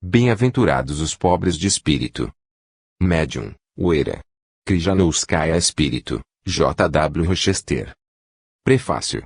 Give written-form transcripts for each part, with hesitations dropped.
Bem-aventurados os pobres de espírito. Médium, Uera. Krijanouskaya Espírito, J. W. Rochester. Prefácio.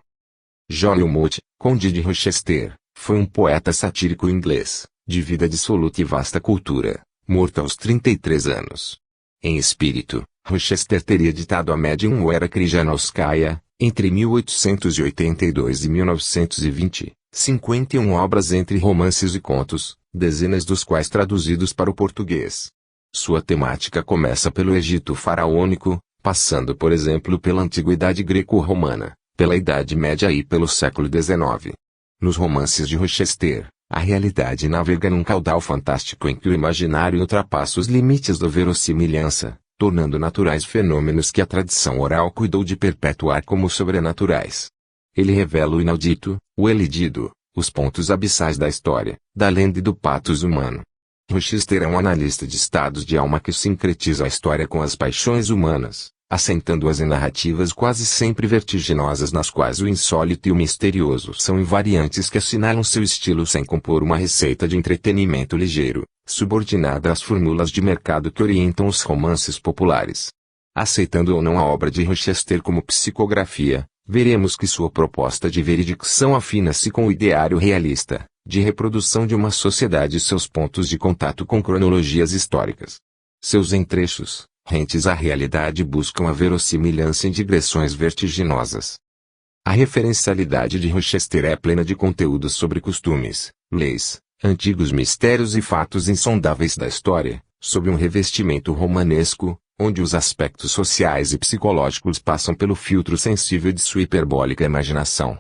John Wilmot, Conde de Rochester, foi um poeta satírico inglês, de vida dissoluta e vasta cultura, morto aos 33 anos. Em espírito, Rochester teria ditado a médium Uera Krijanouskaya, entre 1882 e 1920, 51 obras entre romances e contos, dezenas dos quais traduzidos para o português. Sua temática começa pelo Egito faraônico, passando por exemplo pela Antiguidade Greco-Romana, pela Idade Média e pelo século XIX. Nos romances de Rochester, a realidade navega num caudal fantástico em que o imaginário ultrapassa os limites da verossimilhança, tornando naturais fenômenos que a tradição oral cuidou de perpetuar como sobrenaturais. Ele revela o inaudito, o elidido, os pontos abissais da história, da lenda e do patos humano. Rochester é um analista de estados de alma que sincretiza a história com as paixões humanas, assentando-as em narrativas quase sempre vertiginosas nas quais o insólito e o misterioso são invariantes que assinalam seu estilo sem compor uma receita de entretenimento ligeiro, subordinada às fórmulas de mercado que orientam os romances populares. Aceitando ou não a obra de Rochester como psicografia, veremos que sua proposta de veridicção afina-se com o ideário realista, de reprodução de uma sociedade e seus pontos de contato com cronologias históricas. Seus entrechos, rentes à realidade, buscam a verossimilhança em digressões vertiginosas. A referencialidade de Rochester é plena de conteúdos sobre costumes, leis, antigos mistérios e fatos insondáveis da história, sob um revestimento romanesco, onde os aspectos sociais e psicológicos passam pelo filtro sensível de sua hiperbólica imaginação.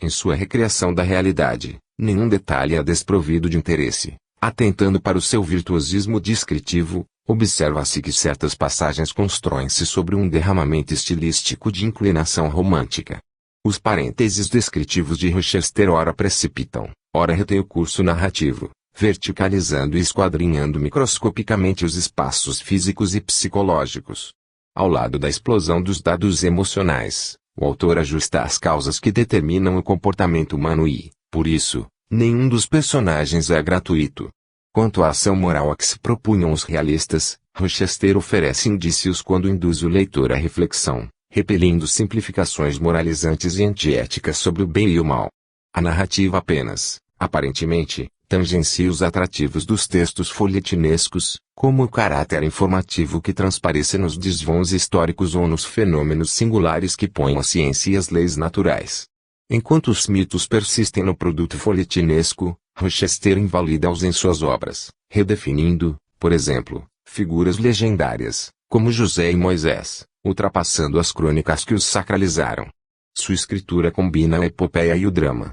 Em sua recriação da realidade, nenhum detalhe é desprovido de interesse. Atentando para o seu virtuosismo descritivo, observa-se que certas passagens constroem-se sobre um derramamento estilístico de inclinação romântica. Os parênteses descritivos de Rochester ora precipitam, ora retêm o curso narrativo, verticalizando e esquadrinhando microscopicamente os espaços físicos e psicológicos. Ao lado da explosão dos dados emocionais, o autor ajusta as causas que determinam o comportamento humano e, por isso, nenhum dos personagens é gratuito. Quanto à ação moral a que se propunham os realistas, Rochester oferece indícios quando induz o leitor à reflexão, repelindo simplificações moralizantes e antiéticas sobre o bem e o mal. A narrativa apenas, aparentemente, tangencia os atrativos dos textos folhetinescos, como o caráter informativo que transparece nos desvãos históricos ou nos fenômenos singulares que põem a ciência e as leis naturais. Enquanto os mitos persistem no produto folhetinesco, Rochester invalida-os em suas obras, redefinindo, por exemplo, figuras legendárias, como José e Moisés, ultrapassando as crônicas que os sacralizaram. Sua escritura combina a epopeia e o drama.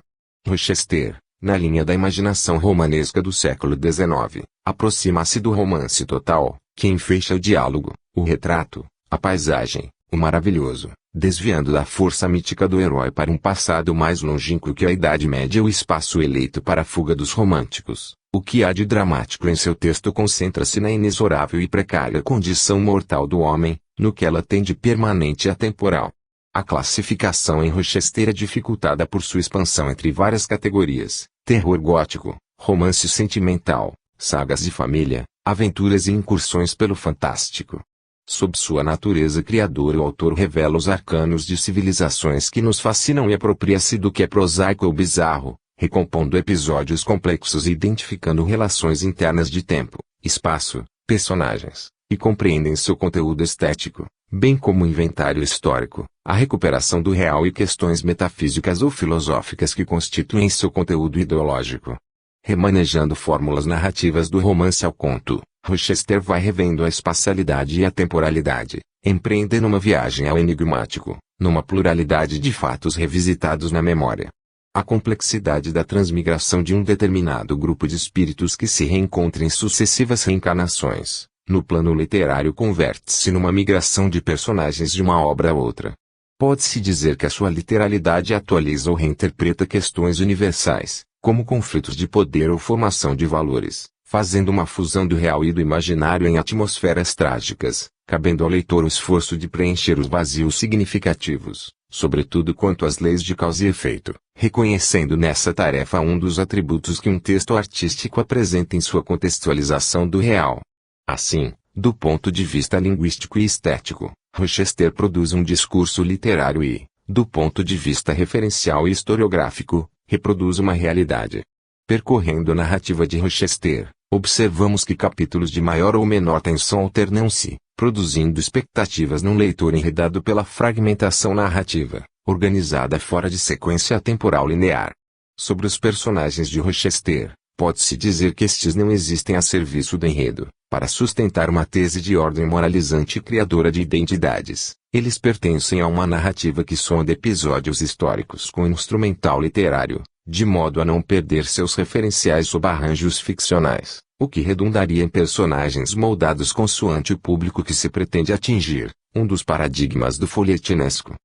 Rochester, na linha da imaginação romanesca do século XIX, aproxima-se do romance total, que enfeixa o diálogo, o retrato, a paisagem, o maravilhoso, desviando da força mítica do herói para um passado mais longínquo que a Idade Média, o espaço eleito para a fuga dos românticos. O que há de dramático em seu texto concentra-se na inexorável e precária condição mortal do homem, no que ela tem de permanente e atemporal. A classificação em Rochester é dificultada por sua expansão entre várias categorias: terror gótico, romance sentimental, sagas de família, aventuras e incursões pelo fantástico. Sob sua natureza criadora, o autor revela os arcanos de civilizações que nos fascinam e apropria-se do que é prosaico ou bizarro, recompondo episódios complexos e identificando relações internas de tempo, espaço, personagens, e compreendem seu conteúdo estético, bem como o inventário histórico, a recuperação do real e questões metafísicas ou filosóficas que constituem seu conteúdo ideológico. Remanejando fórmulas narrativas do romance ao conto, Rochester vai revendo a espacialidade e a temporalidade, empreendendo uma viagem ao enigmático, numa pluralidade de fatos revisitados na memória. A complexidade da transmigração de um determinado grupo de espíritos que se reencontra em sucessivas reencarnações, no plano literário converte-se numa migração de personagens de uma obra a outra. Pode-se dizer que a sua literalidade atualiza ou reinterpreta questões universais, como conflitos de poder ou formação de valores, fazendo uma fusão do real e do imaginário em atmosferas trágicas, cabendo ao leitor o esforço de preencher os vazios significativos, sobretudo quanto às leis de causa e efeito, reconhecendo nessa tarefa um dos atributos que um texto artístico apresenta em sua contextualização do real. Assim, do ponto de vista linguístico e estético, Rochester produz um discurso literário e, do ponto de vista referencial e historiográfico, reproduz uma realidade. Percorrendo a narrativa de Rochester, observamos que capítulos de maior ou menor tensão alternam-se, produzindo expectativas num leitor enredado pela fragmentação narrativa, organizada fora de sequência temporal linear. Sobre os personagens de Rochester, pode-se dizer que estes não existem a serviço do enredo, para sustentar uma tese de ordem moralizante e criadora de identidades. Eles pertencem a uma narrativa que sonda episódios históricos com instrumental literário, de modo a não perder seus referenciais sob arranjos ficcionais, o que redundaria em personagens moldados consoante o público que se pretende atingir, um dos paradigmas do folhetinesco.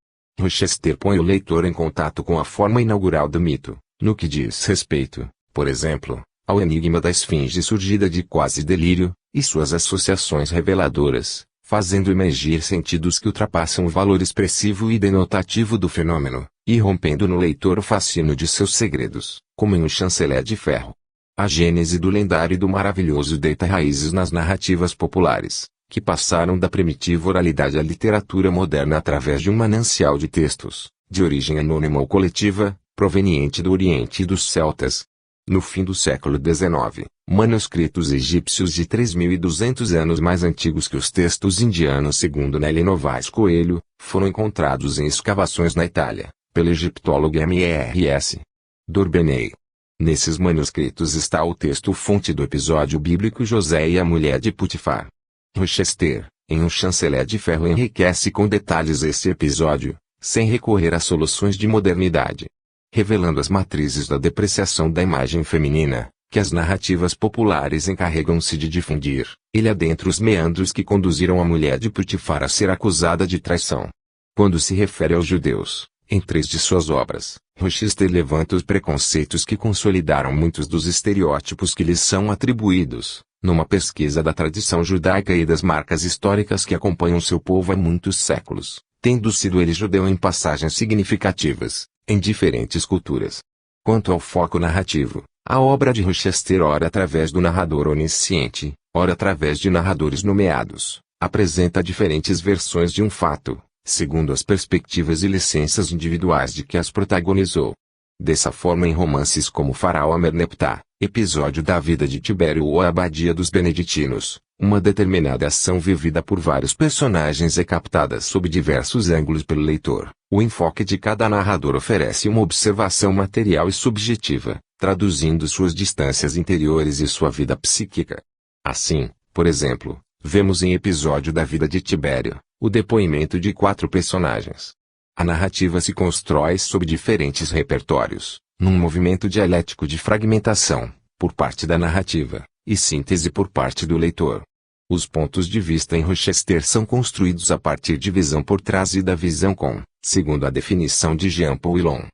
Rochester põe o leitor em contato com a forma inaugural do mito, no que diz respeito, por exemplo, ao enigma da esfinge surgida de quase delírio, e suas associações reveladoras, fazendo emergir sentidos que ultrapassam o valor expressivo e denotativo do fenômeno, e rompendo no leitor o fascínio de seus segredos, como em O Chanceler de Ferro. A gênese do lendário e do maravilhoso deita raízes nas narrativas populares, que passaram da primitiva oralidade à literatura moderna através de um manancial de textos, de origem anônima ou coletiva, proveniente do Oriente e dos celtas. No fim do século XIX, manuscritos egípcios de 3.200 anos mais antigos que os textos indianos segundo Nelly Novaes Coelho, foram encontrados em escavações na Itália, pelo egiptólogo M.R.S. Dorbeney. Nesses manuscritos está o texto-fonte do episódio bíblico José e a mulher de Putifar. Rochester, em Um Chanceler de Ferro, enriquece com detalhes esse episódio, sem recorrer a soluções de modernidade. Revelando as matrizes da depreciação da imagem feminina, que as narrativas populares encarregam-se de difundir, ele adentra os meandros que conduziram a mulher de Putifar a ser acusada de traição. Quando se refere aos judeus, em 3 de suas obras, Rochester levanta os preconceitos que consolidaram muitos dos estereótipos que lhes são atribuídos, numa pesquisa da tradição judaica e das marcas históricas que acompanham seu povo há muitos séculos, tendo sido ele judeu em passagens significativas, em diferentes culturas. Quanto ao foco narrativo, a obra de Rochester ora através do narrador onisciente, ora através de narradores nomeados, apresenta diferentes versões de um fato, segundo as perspectivas e licenças individuais de que as protagonizou. Dessa forma, em romances como Faraó Amerneptah, episódio da vida de Tibério ou A Abadia dos Beneditinos, uma determinada ação vivida por vários personagens é captada sob diversos ângulos pelo leitor. O enfoque de cada narrador oferece uma observação material e subjetiva, traduzindo suas distâncias interiores e sua vida psíquica. Assim, por exemplo, vemos em episódio da vida de Tibério, o depoimento de 4 personagens. A narrativa se constrói sob diferentes repertórios, num movimento dialético de fragmentação, por parte da narrativa, e síntese por parte do leitor. Os pontos de vista em Rochester são construídos a partir de visão por trás e da visão com, segundo a definição de Jean-Paul Illon.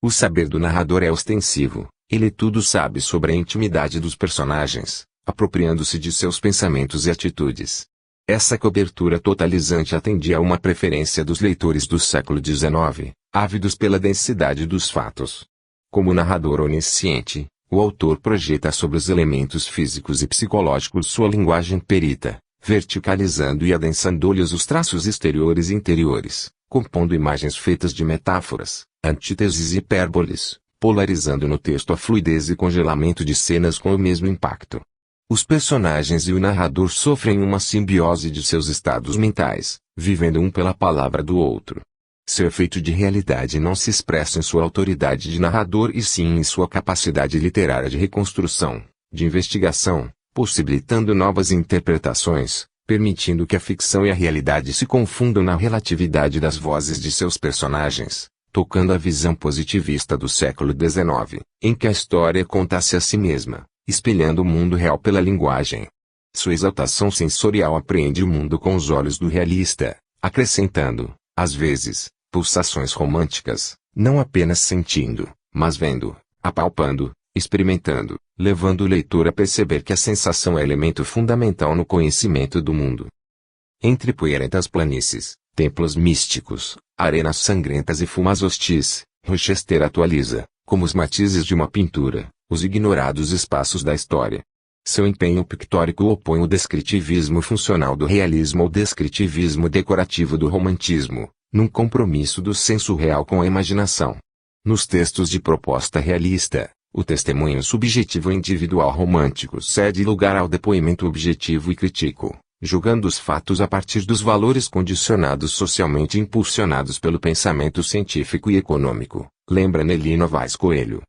O saber do narrador é ostensivo, ele tudo sabe sobre a intimidade dos personagens, apropriando-se de seus pensamentos e atitudes. Essa cobertura totalizante atendia a uma preferência dos leitores do século XIX, ávidos pela densidade dos fatos. Como narrador onisciente, o autor projeta sobre os elementos físicos e psicológicos sua linguagem perita, verticalizando e adensando-lhes os traços exteriores e interiores, compondo imagens feitas de metáforas, antíteses e hipérboles, polarizando no texto a fluidez e congelamento de cenas com o mesmo impacto. Os personagens e o narrador sofrem uma simbiose de seus estados mentais, vivendo um pela palavra do outro. Seu efeito de realidade não se expressa em sua autoridade de narrador e sim em sua capacidade literária de reconstrução, de investigação, possibilitando novas interpretações, permitindo que a ficção e a realidade se confundam na relatividade das vozes de seus personagens, tocando a visão positivista do século XIX, em que a história conta-se a si mesma, espelhando o mundo real pela linguagem. Sua exaltação sensorial apreende o mundo com os olhos do realista, acrescentando, às vezes, pulsações românticas, não apenas sentindo, mas vendo, apalpando, experimentando, levando o leitor a perceber que a sensação é elemento fundamental no conhecimento do mundo. Entre poeirentas planícies, Templos místicos, arenas sangrentas e fumas hostis, Rochester atualiza, como os matizes de uma pintura, os ignorados espaços da história. Seu empenho pictórico opõe o descritivismo funcional do realismo ao descritivismo decorativo do romantismo, num compromisso do senso real com a imaginação. Nos textos de proposta realista, o testemunho subjetivo individual romântico cede lugar ao depoimento objetivo e crítico, julgando os fatos a partir dos valores condicionados socialmente impulsionados pelo pensamento científico e econômico, lembra Nelly Novaes Coelho.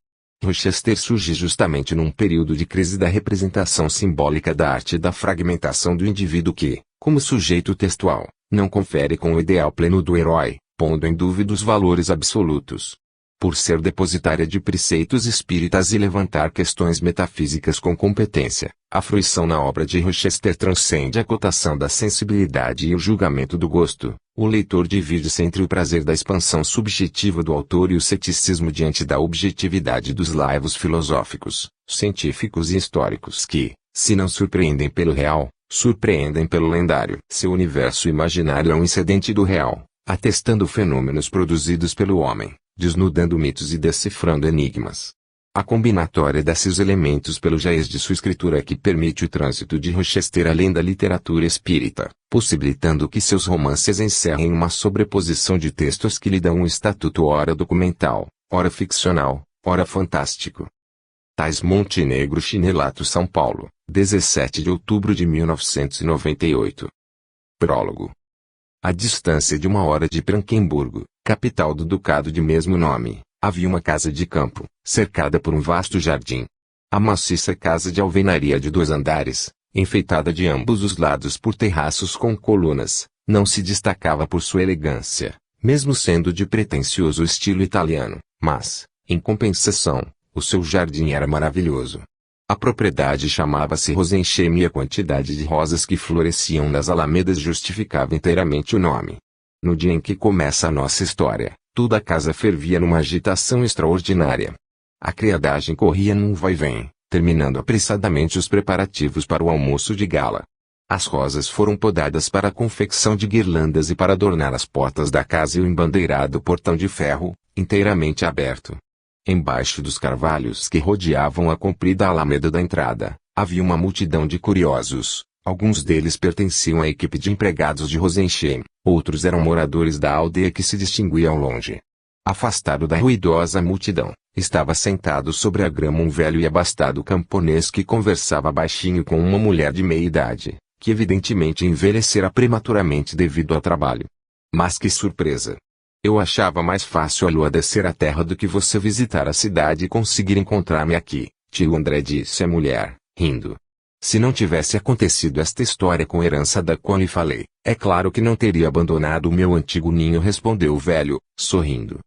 Rochester surge justamente num período de crise da representação simbólica da arte e da fragmentação do indivíduo que, como sujeito textual, não confere com o ideal pleno do herói, pondo em dúvida os valores absolutos. Por ser depositária de preceitos espíritas e levantar questões metafísicas com competência, a fruição na obra de Rochester transcende a cotação da sensibilidade e o julgamento do gosto. O leitor divide-se entre o prazer da expansão subjetiva do autor e o ceticismo diante da objetividade dos laivos filosóficos, científicos e históricos que, se não surpreendem pelo real, surpreendem pelo lendário. Seu universo imaginário é um excedente do real, atestando fenômenos produzidos pelo homem, desnudando mitos e decifrando enigmas. A combinatória desses elementos pelo jazz de sua escritura é que permite o trânsito de Rochester além da literatura espírita, possibilitando que seus romances encerrem uma sobreposição de textos que lhe dão um estatuto ora documental, ora ficcional, ora fantástico. Tais Montenegro Chinelato São Paulo, 17 de outubro de 1998. Prólogo. À distância de 1 hora de Branquemburgo, capital do ducado de mesmo nome, havia uma casa de campo, cercada por um vasto jardim. A maciça casa de alvenaria de 2 andares, enfeitada de ambos os lados por terraços com colunas, não se destacava por sua elegância, mesmo sendo de pretensioso estilo italiano, mas, em compensação, o seu jardim era maravilhoso. A propriedade chamava-se Rosenheim e a quantidade de rosas que floresciam nas alamedas justificava inteiramente o nome. No dia em que começa a nossa história, toda a casa fervia numa agitação extraordinária. A criadagem corria num vai-vem, terminando apressadamente os preparativos para o almoço de gala. As rosas foram podadas para a confecção de guirlandas e para adornar as portas da casa e o embandeirado portão de ferro, inteiramente aberto. Embaixo dos carvalhos que rodeavam a comprida alameda da entrada, havia uma multidão de curiosos. Alguns deles pertenciam à equipe de empregados de Rosenheim, outros eram moradores da aldeia que se distinguia ao longe. Afastado da ruidosa multidão, estava sentado sobre a grama um velho e abastado camponês que conversava baixinho com uma mulher de meia idade, que evidentemente envelhecera prematuramente devido ao trabalho. Mas que surpresa! Eu achava mais fácil a lua descer à terra do que você visitar a cidade e conseguir encontrar-me aqui, tio André disse a mulher, rindo. Se não tivesse acontecido esta história com a herança da qual lhe falei, é claro que não teria abandonado o meu antigo ninho, respondeu o velho, sorrindo.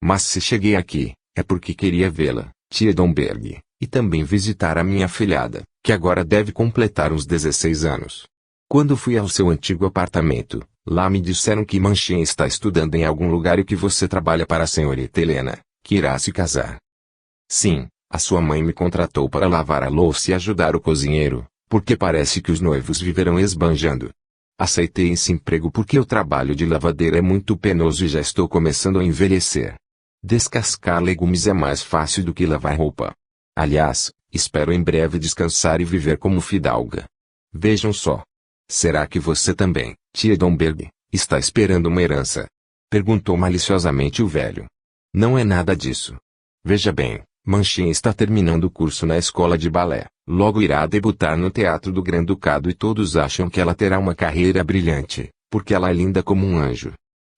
Mas se cheguei aqui, é porque queria vê-la, tia Domberg, e também visitar a minha afilhada, que agora deve completar uns 16 anos. Quando fui ao seu antigo apartamento, lá me disseram que Manchin está estudando em algum lugar e que você trabalha para a senhorita Helena, que irá se casar. Sim, a sua mãe me contratou para lavar a louça e ajudar o cozinheiro, porque parece que os noivos viverão esbanjando. Aceitei esse emprego porque o trabalho de lavadeira é muito penoso e já estou começando a envelhecer. Descascar legumes é mais fácil do que lavar roupa. Aliás, espero em breve descansar e viver como fidalga. Vejam só. Será que você também, tia Domberg, está esperando uma herança? Perguntou maliciosamente o velho. Não é nada disso. Veja bem, Manchin está terminando o curso na escola de balé, logo irá debutar no teatro do Grã-Ducado e todos acham que ela terá uma carreira brilhante, porque ela é linda como um anjo.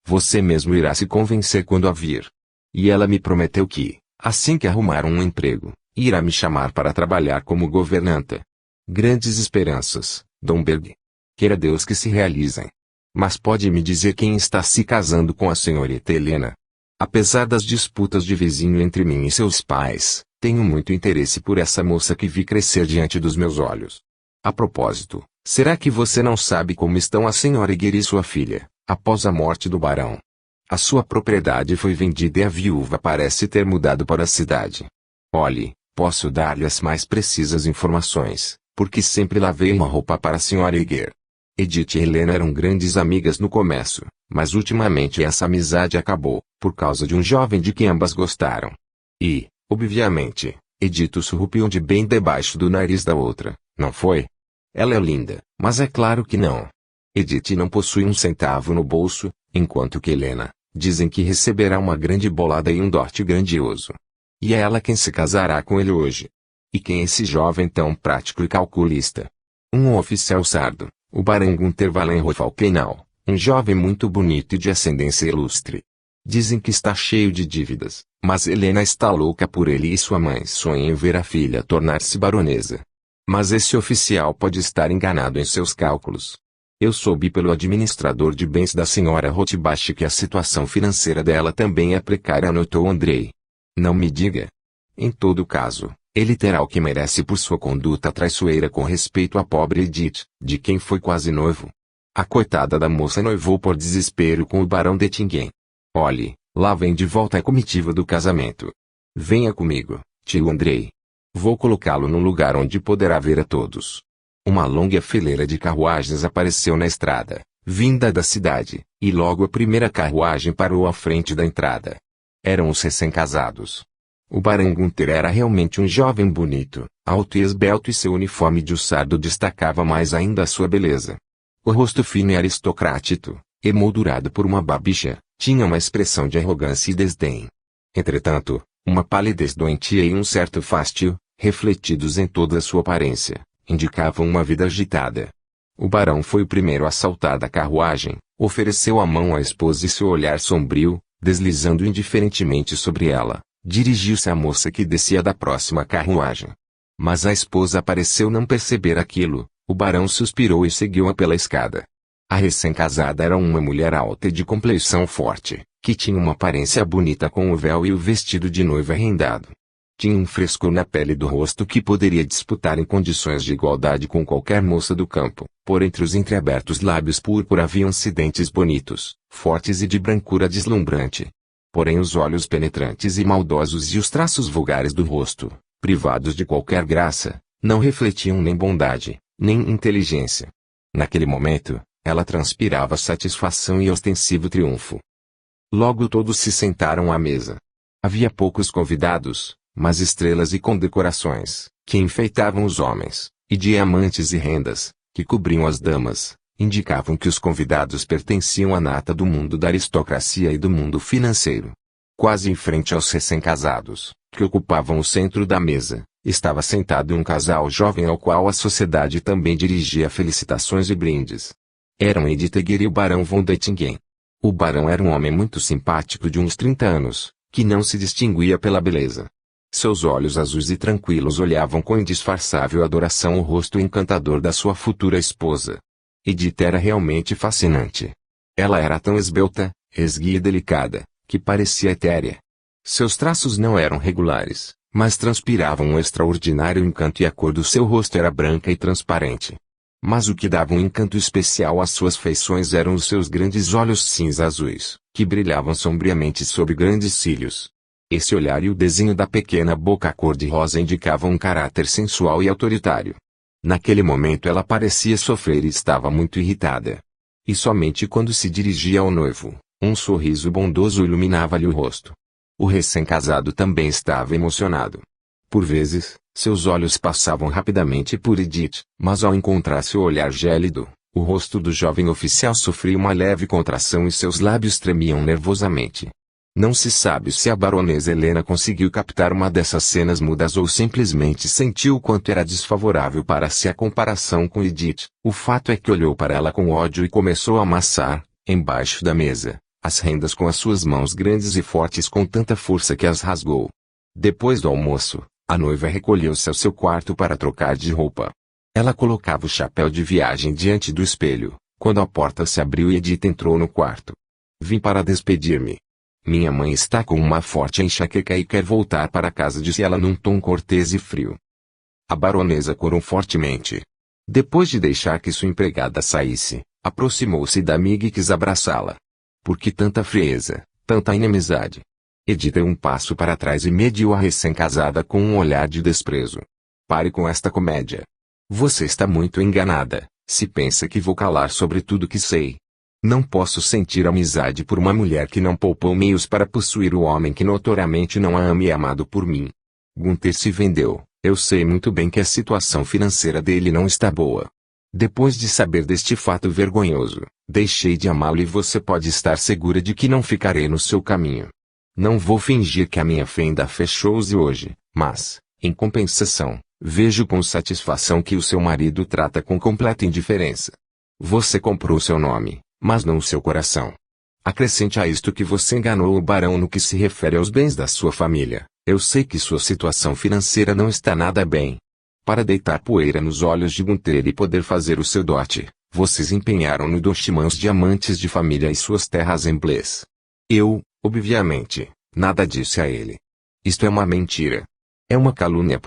Você mesmo irá se convencer quando a vir. E ela me prometeu que, assim que arrumar um emprego, irá me chamar para trabalhar como governanta. Grandes esperanças, Domberg. Queira Deus que se realizem. Mas pode me dizer quem está se casando com a senhorita Helena? Apesar das disputas de vizinho entre mim e seus pais, tenho muito interesse por essa moça que vi crescer diante dos meus olhos. A propósito, será que você não sabe como estão a senhora Eger e sua filha, após a morte do barão? A sua propriedade foi vendida e a viúva parece ter mudado para a cidade. Olhe, posso dar-lhe as mais precisas informações, porque sempre lavei uma roupa para a senhora Eger. Edith e Helena eram grandes amigas no começo, mas ultimamente essa amizade acabou, por causa de um jovem de quem ambas gostaram. E, obviamente, Edith surrupiou de bem debaixo do nariz da outra, não foi? Ela é linda, mas é claro que não. Edith não possui um centavo no bolso, enquanto que Helena, dizem que receberá uma grande bolada e um dote grandioso. E é ela quem se casará com ele hoje. E quem é esse jovem tão prático e calculista? Um oficial sardo, o Barão Gunther Wallenhof-Falkenau, um jovem muito bonito e de ascendência ilustre. Dizem que está cheio de dívidas, mas Helena está louca por ele e sua mãe sonha em ver a filha tornar-se baronesa. Mas esse oficial pode estar enganado em seus cálculos. Eu soube pelo administrador de bens da senhora Rotbach que a situação financeira dela também é precária, anotou Andrei. Não me diga. Em todo caso, ele terá o que merece por sua conduta traiçoeira com respeito à pobre Edith, de quem foi quase noivo. A coitada da moça noivou por desespero com o barão de Tingen. Olhe, lá vem de volta a comitiva do casamento. Venha comigo, tio Andrei. Vou colocá-lo num lugar onde poderá ver a todos. Uma longa fileira de carruagens apareceu na estrada, vinda da cidade, e logo a primeira carruagem parou à frente da entrada. Eram os recém-casados. O Barão Gunther era realmente um jovem bonito, alto e esbelto, e seu uniforme de sardo destacava mais ainda a sua beleza. O rosto fino e aristocrático, emoldurado por uma babicha, tinha uma expressão de arrogância e desdém. Entretanto, uma palidez doentia e um certo fastio, refletidos em toda a sua aparência, indicavam uma vida agitada. O barão foi o primeiro a saltar da carruagem, ofereceu a mão à esposa e seu olhar sombrio, deslizando indiferentemente sobre ela, dirigiu-se à moça que descia da próxima carruagem. Mas a esposa pareceu não perceber aquilo. O barão suspirou e seguiu-a pela escada. A recém-casada era uma mulher alta e de complexão forte, que tinha uma aparência bonita com o véu e o vestido de noiva rendado. Tinha um frescor na pele do rosto que poderia disputar em condições de igualdade com qualquer moça do campo. Por entre os entreabertos lábios púrpura haviam-se dentes bonitos, fortes e de brancura deslumbrante. Porém os olhos penetrantes e maldosos e os traços vulgares do rosto, privados de qualquer graça, não refletiam nem bondade, nem inteligência. Naquele momento, ela transpirava satisfação e ostensivo triunfo. Logo todos se sentaram à mesa. Havia poucos convidados, mas estrelas e condecorações, que enfeitavam os homens, e diamantes e rendas, que cobriam as damas, indicavam que os convidados pertenciam à nata do mundo da aristocracia e do mundo financeiro. Quase em frente aos recém-casados, que ocupavam o centro da mesa, estava sentado um casal jovem ao qual a sociedade também dirigia felicitações e brindes. Eram Edith Egger e o barão von Dettingen. O barão era um homem muito simpático de uns 30 anos, que não se distinguia pela beleza. Seus olhos azuis e tranquilos olhavam com indisfarçável adoração o rosto encantador da sua futura esposa. Edith era realmente fascinante. Ela era tão esbelta, esguia e delicada, que parecia etérea. Seus traços não eram regulares, mas transpiravam um extraordinário encanto e a cor do seu rosto era branca e transparente. Mas o que dava um encanto especial às suas feições eram os seus grandes olhos cinza-azuis, que brilhavam sombriamente sob grandes cílios. Esse olhar e o desenho da pequena boca cor-de-rosa indicavam um caráter sensual e autoritário. Naquele momento ela parecia sofrer e estava muito irritada. E somente quando se dirigia ao noivo, um sorriso bondoso iluminava-lhe o rosto. O recém-casado também estava emocionado. Por vezes, seus olhos passavam rapidamente por Edith, mas ao encontrar seu olhar gélido, o rosto do jovem oficial sofria uma leve contração e seus lábios tremiam nervosamente. Não se sabe se a baronesa Helena conseguiu captar uma dessas cenas mudas ou simplesmente sentiu o quanto era desfavorável para si a comparação com Edith. O fato é que olhou para ela com ódio e começou a amassar, embaixo da mesa, as rendas com as suas mãos grandes e fortes com tanta força que as rasgou. Depois do almoço, a noiva recolheu-se ao seu quarto para trocar de roupa. Ela colocava o chapéu de viagem diante do espelho, quando a porta se abriu e Edith entrou no quarto. Vim para despedir-me. Minha mãe está com uma forte enxaqueca e quer voltar para casa, disse ela num tom cortês e frio. A baronesa corou fortemente. Depois de deixar que sua empregada saísse, aproximou-se da amiga e quis abraçá-la. Por que tanta frieza, tanta inimizade? Edith deu um passo para trás e mediu a recém-casada com um olhar de desprezo. Pare com esta comédia. Você está muito enganada, Se pensa que vou calar sobre tudo que sei. Não posso sentir amizade por uma mulher que não poupou meios para possuir o homem que notoriamente não a ama e é amado por mim. Gunther se vendeu. Eu sei muito bem que a situação financeira dele não está boa. Depois de saber deste fato vergonhoso, deixei de amá-lo e você pode estar segura de que não ficarei no seu caminho. Não vou fingir que a minha fenda fechou-se hoje, mas, em compensação, vejo com satisfação que o seu marido trata com completa indiferença. Você comprou seu nome, mas não o seu coração. Acrescente a isto que você enganou o barão no que se refere aos bens da sua família. Eu sei que sua situação financeira não está nada bem. Para deitar poeira nos olhos de Gunther e poder fazer o seu dote, vocês empenharam no Dochimã os diamantes de família e suas terras em Bless. Eu, obviamente, nada disse a ele. Isto é uma mentira. É uma calúnia!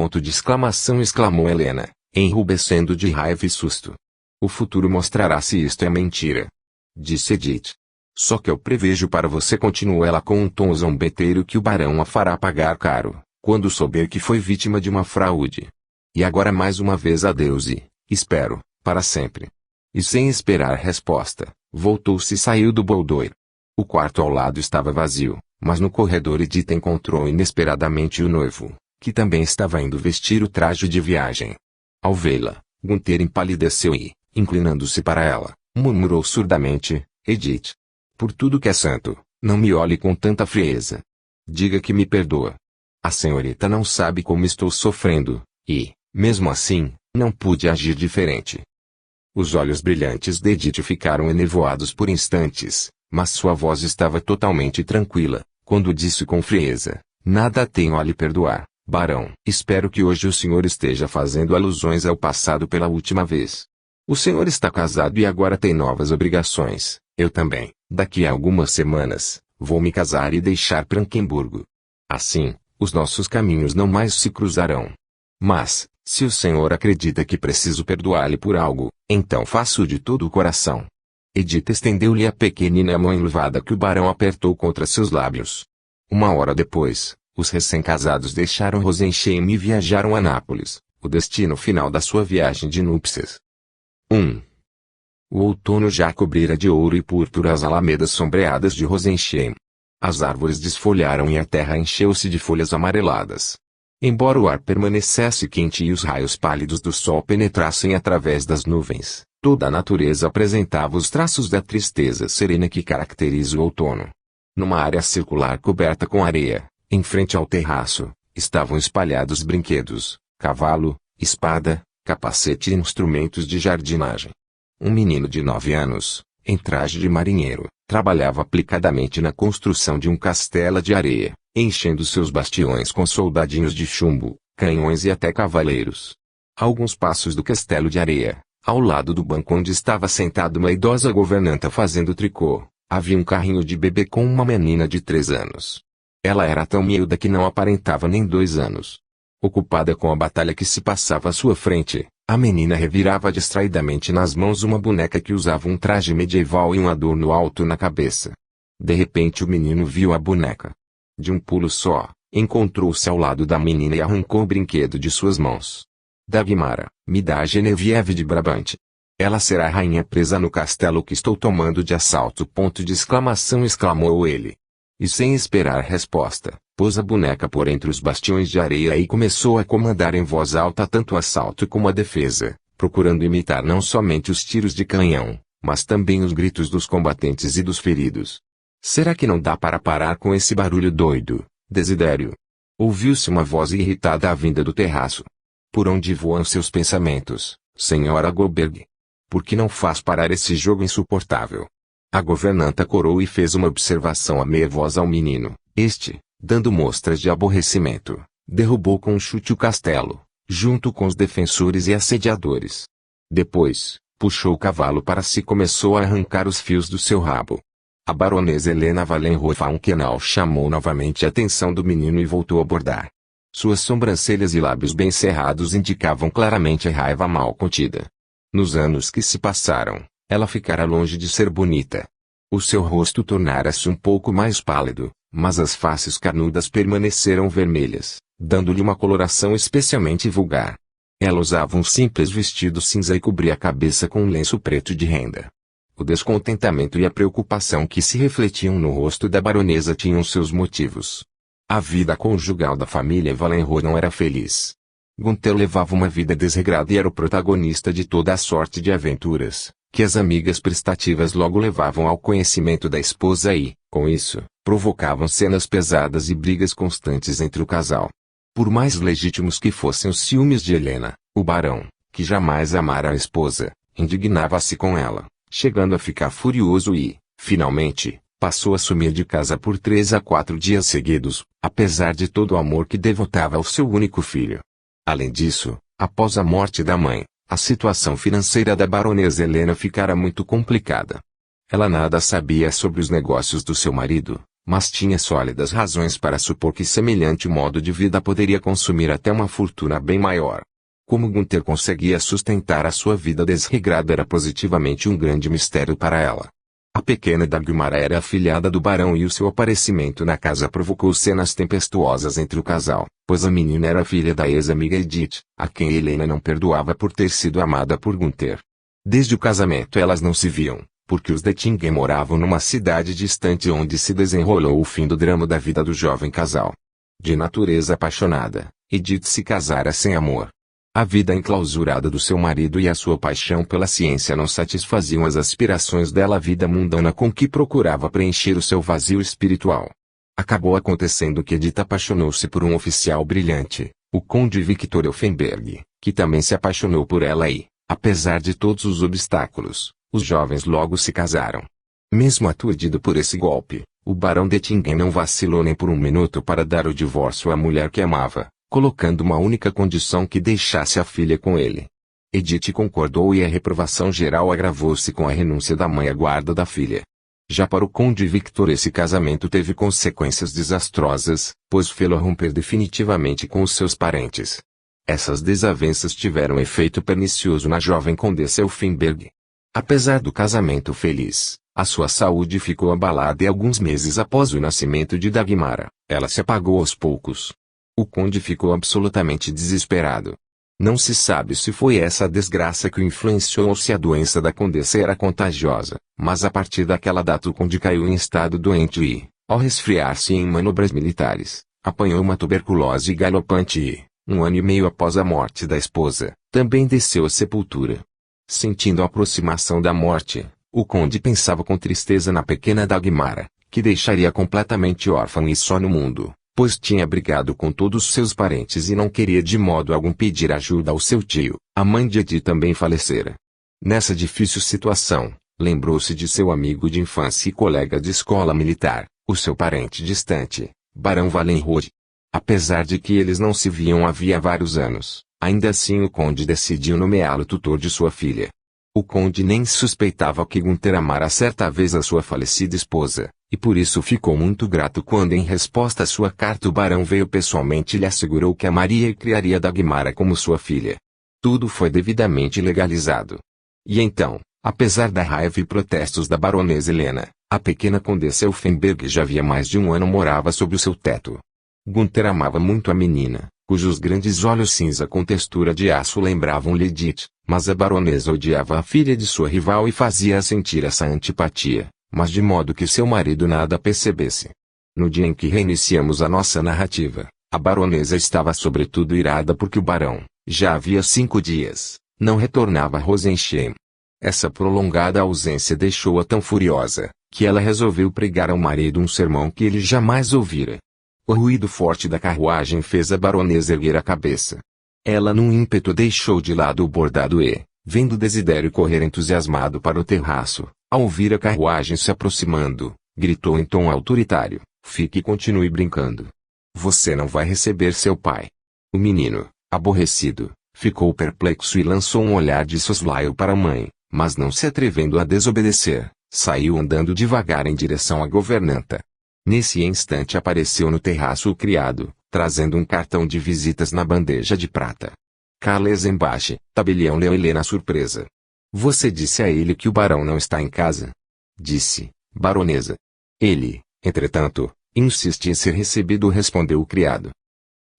Exclamou Helena, enrubescendo de raiva e susto. O futuro mostrará se isto é mentira. Disse Edith. Só que eu prevejo para você, continuou ela com um tom zombeteiro, que o barão a fará pagar caro, quando souber que foi vítima de uma fraude. E agora mais uma vez adeus e, espero, para sempre. E sem esperar resposta, voltou-se e saiu do boudoir. O quarto ao lado estava vazio, mas no corredor Edith encontrou inesperadamente o noivo, que também estava indo vestir o traje de viagem. Ao vê-la, Gunther empalideceu e, inclinando-se para ela, murmurou surdamente: Edith, por tudo que é santo, não me olhe com tanta frieza. Diga que me perdoa. A senhorita não sabe como estou sofrendo, e, mesmo assim, não pude agir diferente. Os olhos brilhantes de Edith ficaram enevoados por instantes, mas sua voz estava totalmente tranquila, quando disse com frieza: nada tenho a lhe perdoar, barão. Espero que hoje o senhor esteja fazendo alusões ao passado pela última vez. O senhor está casado e agora tem novas obrigações. Eu também, daqui a algumas semanas, vou me casar e deixar Branquemburgo. Assim, os nossos caminhos não mais se cruzarão. Mas, se o senhor acredita que preciso perdoar-lhe por algo, então faço de todo o coração. Edith estendeu-lhe a pequenina mão enluvada que o barão apertou contra seus lábios. Uma hora depois, os recém-casados deixaram Rosenheim e viajaram a Nápoles, o destino final da sua viagem de núpcias. 1. O outono já cobrira de ouro e púrpura as alamedas sombreadas de Rosenheim. As árvores desfolharam e a terra encheu-se de folhas amareladas. Embora o ar permanecesse quente e os raios pálidos do sol penetrassem através das nuvens, toda a natureza apresentava os traços da tristeza serena que caracteriza o outono. Numa área circular coberta com areia, em frente ao terraço, estavam espalhados brinquedos, cavalo, espada, capacete e instrumentos de jardinagem. Um menino de 9 anos, em traje de marinheiro, trabalhava aplicadamente na construção de um castelo de areia, enchendo seus bastiões com soldadinhos de chumbo, canhões e até cavaleiros. A alguns passos do castelo de areia, ao lado do banco onde estava sentada uma idosa governanta fazendo tricô, havia um carrinho de bebê com uma menina de 3 anos. Ela era tão miúda que não aparentava nem 2 anos. Ocupada com a batalha que se passava à sua frente, a menina revirava distraidamente nas mãos uma boneca que usava um traje medieval e um adorno alto na cabeça. De repente o menino viu a boneca. De um pulo só, encontrou-se ao lado da menina e arrancou o brinquedo de suas mãos. Dagmara, me dá a Genevieve de Brabante. Ela será a rainha presa no castelo que estou tomando de assalto. Exclamou ele. E sem esperar resposta, pôs a boneca por entre os bastiões de areia e começou a comandar em voz alta tanto o assalto como a defesa, procurando imitar não somente os tiros de canhão, mas também os gritos dos combatentes e dos feridos. Será que não dá para parar com esse barulho doido, Desidério? Ouviu-se uma voz irritada à vinda do terraço. Por onde voam seus pensamentos, senhora Goldberg? Por que não faz parar esse jogo insuportável? A governanta corou e fez uma observação nervosa ao menino. Este, dando mostras de aborrecimento, derrubou com um chute o castelo, junto com os defensores e assediadores. Depois, puxou o cavalo para si e começou a arrancar os fios do seu rabo. A baronesa Helena Wallenhofen-Kenal chamou novamente a atenção do menino e voltou a bordar. Suas sobrancelhas e lábios bem cerrados indicavam claramente a raiva mal contida. Nos anos que se passaram, ela ficara longe de ser bonita. O seu rosto tornara-se um pouco mais pálido, mas as faces carnudas permaneceram vermelhas, dando-lhe uma coloração especialmente vulgar. Ela usava um simples vestido cinza e cobria a cabeça com um lenço preto de renda. O descontentamento e a preocupação que se refletiam no rosto da baronesa tinham seus motivos. A vida conjugal da família Valenroy não era feliz. Gunther levava uma vida desregrada e era o protagonista de toda a sorte de aventuras, que as amigas prestativas logo levavam ao conhecimento da esposa e, com isso, provocavam cenas pesadas e brigas constantes entre o casal. Por mais legítimos que fossem os ciúmes de Helena, o barão, que jamais amara a esposa, indignava-se com ela, chegando a ficar furioso e, finalmente, passou a sumir de casa por 3 a 4 dias seguidos, apesar de todo o amor que devotava ao seu único filho. Além disso, após a morte da mãe, a situação financeira da baronesa Helena ficara muito complicada. Ela nada sabia sobre os negócios do seu marido, mas tinha sólidas razões para supor que semelhante modo de vida poderia consumir até uma fortuna bem maior. Como Gunther conseguia sustentar a sua vida desregrada era positivamente um grande mistério para ela. A pequena Dagmar era afilhada do barão e o seu aparecimento na casa provocou cenas tempestuosas entre o casal, pois a menina era filha da ex-amiga Edith, a quem Helena não perdoava por ter sido amada por Gunther. Desde o casamento elas não se viam, porque os Dettingen moravam numa cidade distante onde se desenrolou o fim do drama da vida do jovem casal. De natureza apaixonada, Edith se casara sem amor. A vida enclausurada do seu marido e a sua paixão pela ciência não satisfaziam as aspirações dela à vida mundana com que procurava preencher o seu vazio espiritual. Acabou acontecendo que Edith apaixonou-se por um oficial brilhante, o conde Victor Elfenberg, que também se apaixonou por ela e, apesar de todos os obstáculos, os jovens logo se casaram. Mesmo aturdido por esse golpe, o barão Dettingen não vacilou nem por um minuto para dar o divórcio à mulher que amava, colocando uma única condição: que deixasse a filha com ele. Edith concordou e a reprovação geral agravou-se com a renúncia da mãe à guarda da filha. Já para o conde Victor esse casamento teve consequências desastrosas, pois fê-lo romper definitivamente com os seus parentes. Essas desavenças tiveram efeito pernicioso na jovem condessa Elfenberg. Apesar do casamento feliz, a sua saúde ficou abalada e alguns meses após o nascimento de Dagmar, ela se apagou aos poucos. O conde ficou absolutamente desesperado. Não se sabe se foi essa desgraça que o influenciou ou se a doença da condessa era contagiosa, mas a partir daquela data o conde caiu em estado doente e, ao resfriar-se em manobras militares, apanhou uma tuberculose galopante e, 1 ano e meio após a morte da esposa, também desceu à sepultura. Sentindo a aproximação da morte, o conde pensava com tristeza na pequena Dagmar, que deixaria completamente órfã e só no mundo, pois tinha brigado com todos seus parentes e não queria de modo algum pedir ajuda ao seu tio. A mãe de Edith também falecera. Nessa difícil situação, lembrou-se de seu amigo de infância e colega de escola militar, o seu parente distante, barão Valenroy. Apesar de que eles não se viam havia vários anos, ainda assim o conde decidiu nomeá-lo tutor de sua filha. O conde nem suspeitava que Gunther amara certa vez a sua falecida esposa, e por isso ficou muito grato quando em resposta à sua carta o barão veio pessoalmente e lhe assegurou que amaria e criaria Dagmar como sua filha. Tudo foi devidamente legalizado. E então, apesar da raiva e protestos da baronesa Helena, a pequena condessa Elfenberg já havia mais de 1 ano morava sob o seu teto. Gunther amava muito a menina, cujos grandes olhos cinza com textura de aço lembravam-lhe Edith, mas a baronesa odiava a filha de sua rival e fazia-a sentir essa antipatia, mas de modo que seu marido nada percebesse. No dia em que reiniciamos a nossa narrativa, a baronesa estava sobretudo irada porque o barão, já havia 5 dias, não retornava a Rosenheim. Essa prolongada ausência deixou-a tão furiosa, que ela resolveu pregar ao marido um sermão que ele jamais ouvira. O ruído forte da carruagem fez a baronesa erguer a cabeça. Ela num ímpeto deixou de lado o bordado e, vendo Desidério correr entusiasmado para o terraço, ao ouvir a carruagem se aproximando, gritou em tom autoritário: "Fique e continue brincando. Você não vai receber seu pai." O menino, aborrecido, ficou perplexo e lançou um olhar de soslaio para a mãe, mas não se atrevendo a desobedecer, saiu andando devagar em direção à governanta. Nesse instante apareceu no terraço o criado, trazendo um cartão de visitas na bandeja de prata. "Carles Embaixo", tabelião-lhe Helena surpresa. "Você disse a ele que o barão não está em casa?" "Disse, baronesa." Ele, entretanto, insiste em ser recebido, respondeu o criado.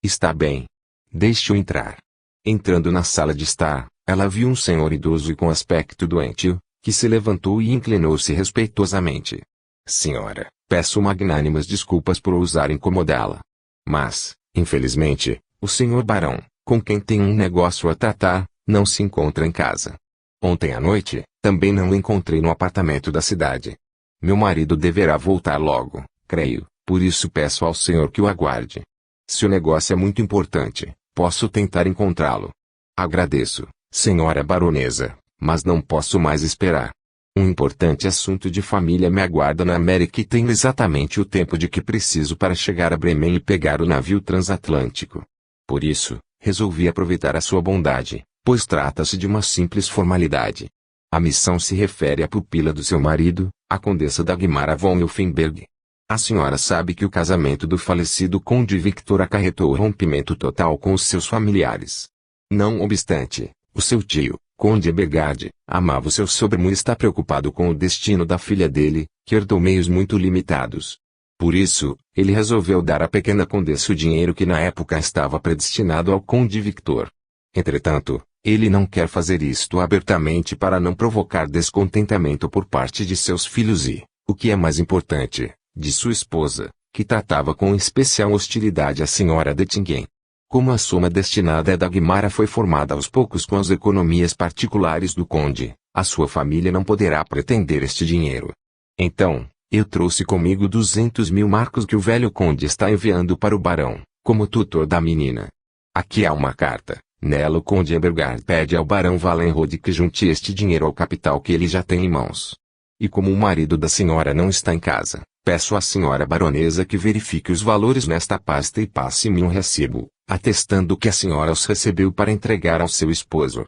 "Está bem. Deixe-o entrar." Entrando na sala de estar, ela viu um senhor idoso e com aspecto doentio, que se levantou e inclinou-se respeitosamente. Senhora, peço magnânimas desculpas por ousar incomodá-la. Mas, infelizmente, o senhor barão, com quem tenho um negócio a tratar, não se encontra em casa. Ontem à noite, também não o encontrei no apartamento da cidade. Meu marido deverá voltar logo, creio, por isso peço ao senhor que o aguarde. Se o negócio é muito importante, posso tentar encontrá-lo. Agradeço, senhora baronesa, mas não posso mais esperar. Um importante assunto de família me aguarda na América e tenho exatamente o tempo de que preciso para chegar a Bremen e pegar o navio transatlântico. Por isso, resolvi aproveitar a sua bondade, pois trata-se de uma simples formalidade. A missão se refere à pupila do seu marido, a condessa Dagmara von Elfenberg. A senhora sabe que o casamento do falecido conde Victor acarretou o rompimento total com os seus familiares. Não obstante, o seu tio, conde Ebergard, amava o seu sobrinho e está preocupado com o destino da filha dele, que herdou meios muito limitados. Por isso, ele resolveu dar à pequena condessa o dinheiro que na época estava predestinado ao conde Victor. Entretanto, ele não quer fazer isto abertamente para não provocar descontentamento por parte de seus filhos e, o que é mais importante, de sua esposa, que tratava com especial hostilidade a senhora Dettingen. Como a soma destinada a Dagmara foi formada aos poucos com as economias particulares do conde, a sua família não poderá pretender este dinheiro. Então, eu trouxe comigo 200.000 marcos que o velho conde está enviando para o barão, como tutor da menina. Aqui há uma carta. Nela o conde Ebergard pede ao barão Wallenrod que junte este dinheiro ao capital que ele já tem em mãos. E como o marido da senhora não está em casa, peço à senhora baronesa que verifique os valores nesta pasta e passe-me um recibo, atestando que a senhora os recebeu para entregar ao seu esposo.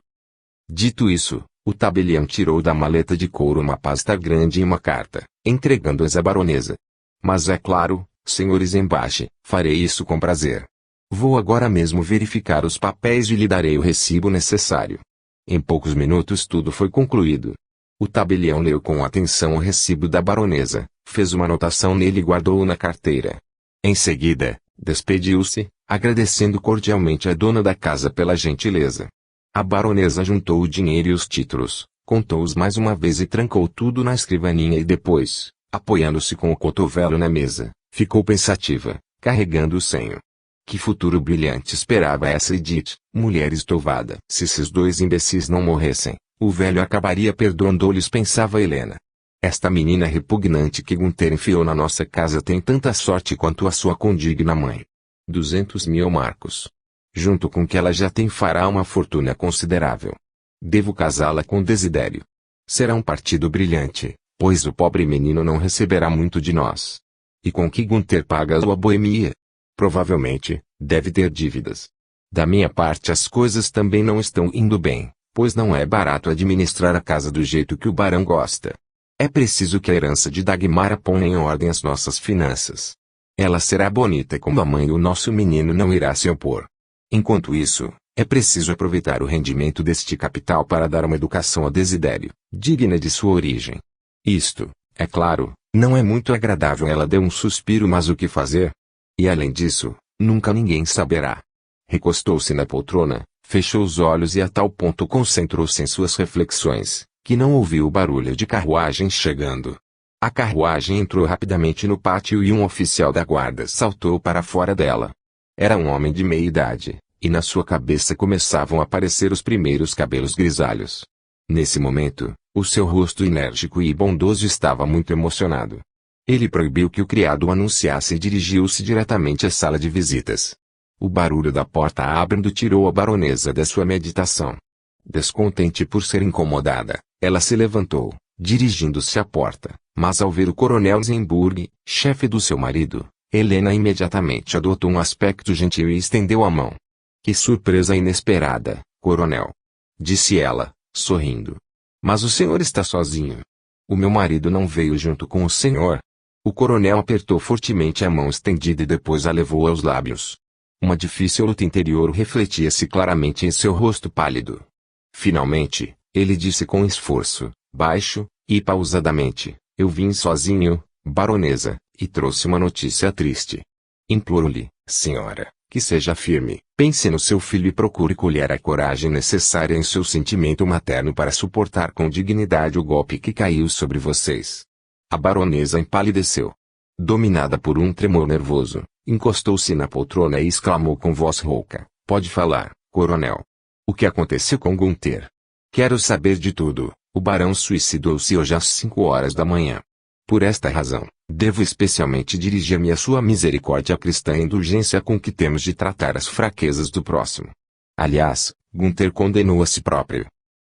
Dito isso, o tabelião tirou da maleta de couro uma pasta grande e uma carta, entregando-as à baronesa. Mas é claro, senhores embaixo, farei isso com prazer. Vou agora mesmo verificar os papéis e lhe darei o recibo necessário. Em poucos minutos tudo foi concluído. O tabelião leu com atenção o recibo da baronesa, fez uma anotação nele e guardou-o na carteira. Em seguida, despediu-se, agradecendo cordialmente a dona da casa pela gentileza. A baronesa juntou o dinheiro e os títulos, contou-os mais uma vez e trancou tudo na escrivaninha e depois, apoiando-se com o cotovelo na mesa, ficou pensativa, carregando o senho. Que futuro brilhante esperava essa Edith, mulher estovada. Se esses dois imbecis não morressem, o velho acabaria perdoando-lhes, pensava Helena. Esta menina repugnante que Gunther enfiou na nossa casa tem tanta sorte quanto a sua condigna mãe. 200.000 marcos. Junto com que ela já tem fará uma fortuna considerável. Devo casá-la com Desidério. Será um partido brilhante, pois o pobre menino não receberá muito de nós. E com que Gunther paga a boemia? Provavelmente, deve ter dívidas. Da minha parte as coisas também não estão indo bem, pois não é barato administrar a casa do jeito que o barão gosta. É preciso que a herança de Dagmara ponha em ordem as nossas finanças. Ela será bonita como a mãe e o nosso menino não irá se opor. Enquanto isso, é preciso aproveitar o rendimento deste capital para dar uma educação a Desidério, digna de sua origem. Isto, é claro, não é muito agradável. Ela deu um suspiro, mas o que fazer? E além disso, nunca ninguém saberá. Recostou-se na poltrona, fechou os olhos e a tal ponto concentrou-se em suas reflexões, que não ouviu o barulho de carruagem chegando. A carruagem entrou rapidamente no pátio e um oficial da guarda saltou para fora dela. Era um homem de meia idade, e na sua cabeça começavam a aparecer os primeiros cabelos grisalhos. Nesse momento, o seu rosto enérgico e bondoso estava muito emocionado. Ele proibiu que o criado o anunciasse e dirigiu-se diretamente à sala de visitas. O barulho da porta abrindo tirou a baronesa da sua meditação. Descontente por ser incomodada, ela se levantou, dirigindo-se à porta, mas ao ver o coronel Zenburg, chefe do seu marido, Helena imediatamente adotou um aspecto gentil e estendeu a mão. Que surpresa inesperada, coronel! Disse ela, sorrindo. Mas o senhor está sozinho. O meu marido não veio junto com o senhor. O coronel apertou fortemente a mão estendida e depois a levou aos lábios. Uma difícil luta interior refletia-se claramente em seu rosto pálido. Finalmente, ele disse com esforço, baixo e pausadamente: eu vim sozinho, baronesa, e trouxe uma notícia triste. Imploro-lhe, senhora, que seja firme, pense no seu filho e procure colher a coragem necessária em seu sentimento materno para suportar com dignidade o golpe que caiu sobre vocês. A baronesa empalideceu. Dominada por um tremor nervoso, encostou-se na poltrona e exclamou com voz rouca: "Pode falar, coronel. O que aconteceu com Gunther? Quero saber de tudo. O barão suicidou-se hoje às 5 horas da manhã. Por esta razão, devo especialmente dirigir-me à sua misericórdia cristã e indulgência com que temos de tratar as fraquezas do próximo. Aliás, Gunther condenou a si próprio.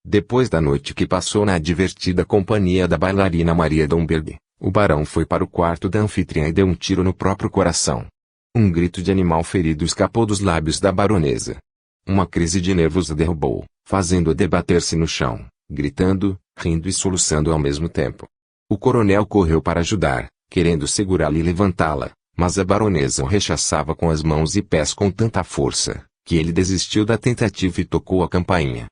Depois da noite que passou na divertida companhia da bailarina Maria Domberg, o barão foi para o quarto da anfitriã e deu um tiro no próprio coração. Um grito de animal ferido escapou dos lábios da baronesa. Uma crise de nervos a derrubou, fazendo-a debater-se no chão, gritando, rindo e soluçando ao mesmo tempo. O coronel correu para ajudar, querendo segurá-la e levantá-la, mas a baronesa o rechaçava com as mãos e pés com tanta força, que ele desistiu da tentativa e tocou a campainha.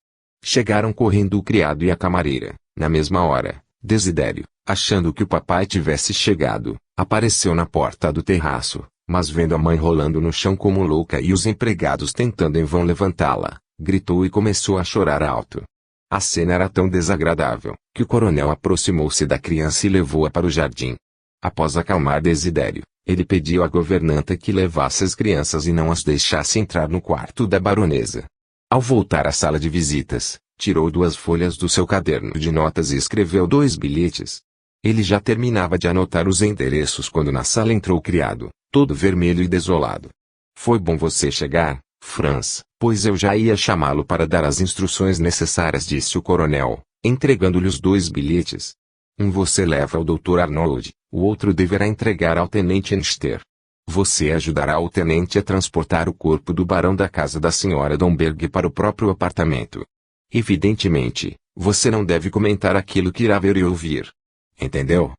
Chegaram correndo o criado e a camareira. Na mesma hora, Desidério, achando que o papai tivesse chegado, apareceu na porta do terraço, mas vendo a mãe rolando no chão como louca e os empregados tentando em vão levantá-la, gritou e começou a chorar alto. A cena era tão desagradável, que o coronel aproximou-se da criança e levou-a para o jardim. Após acalmar Desidério, ele pediu à governanta que levasse as crianças e não as deixasse entrar no quarto da baronesa. Ao voltar à sala de visitas, tirou 2 folhas do seu caderno de notas e escreveu 2 bilhetes. Ele já terminava de anotar os endereços quando na sala entrou o criado, todo vermelho e desolado. "Foi bom você chegar, Franz, pois eu já ia chamá-lo para dar as instruções necessárias", disse o coronel, entregando-lhe os 2 bilhetes. "Um você leva ao Dr. Arnold, o outro deverá entregar ao tenente Enster. Você ajudará o tenente a transportar o corpo do barão da casa da senhora Domberg para o próprio apartamento. Evidentemente, você não deve comentar aquilo que irá ver e ouvir. Entendeu?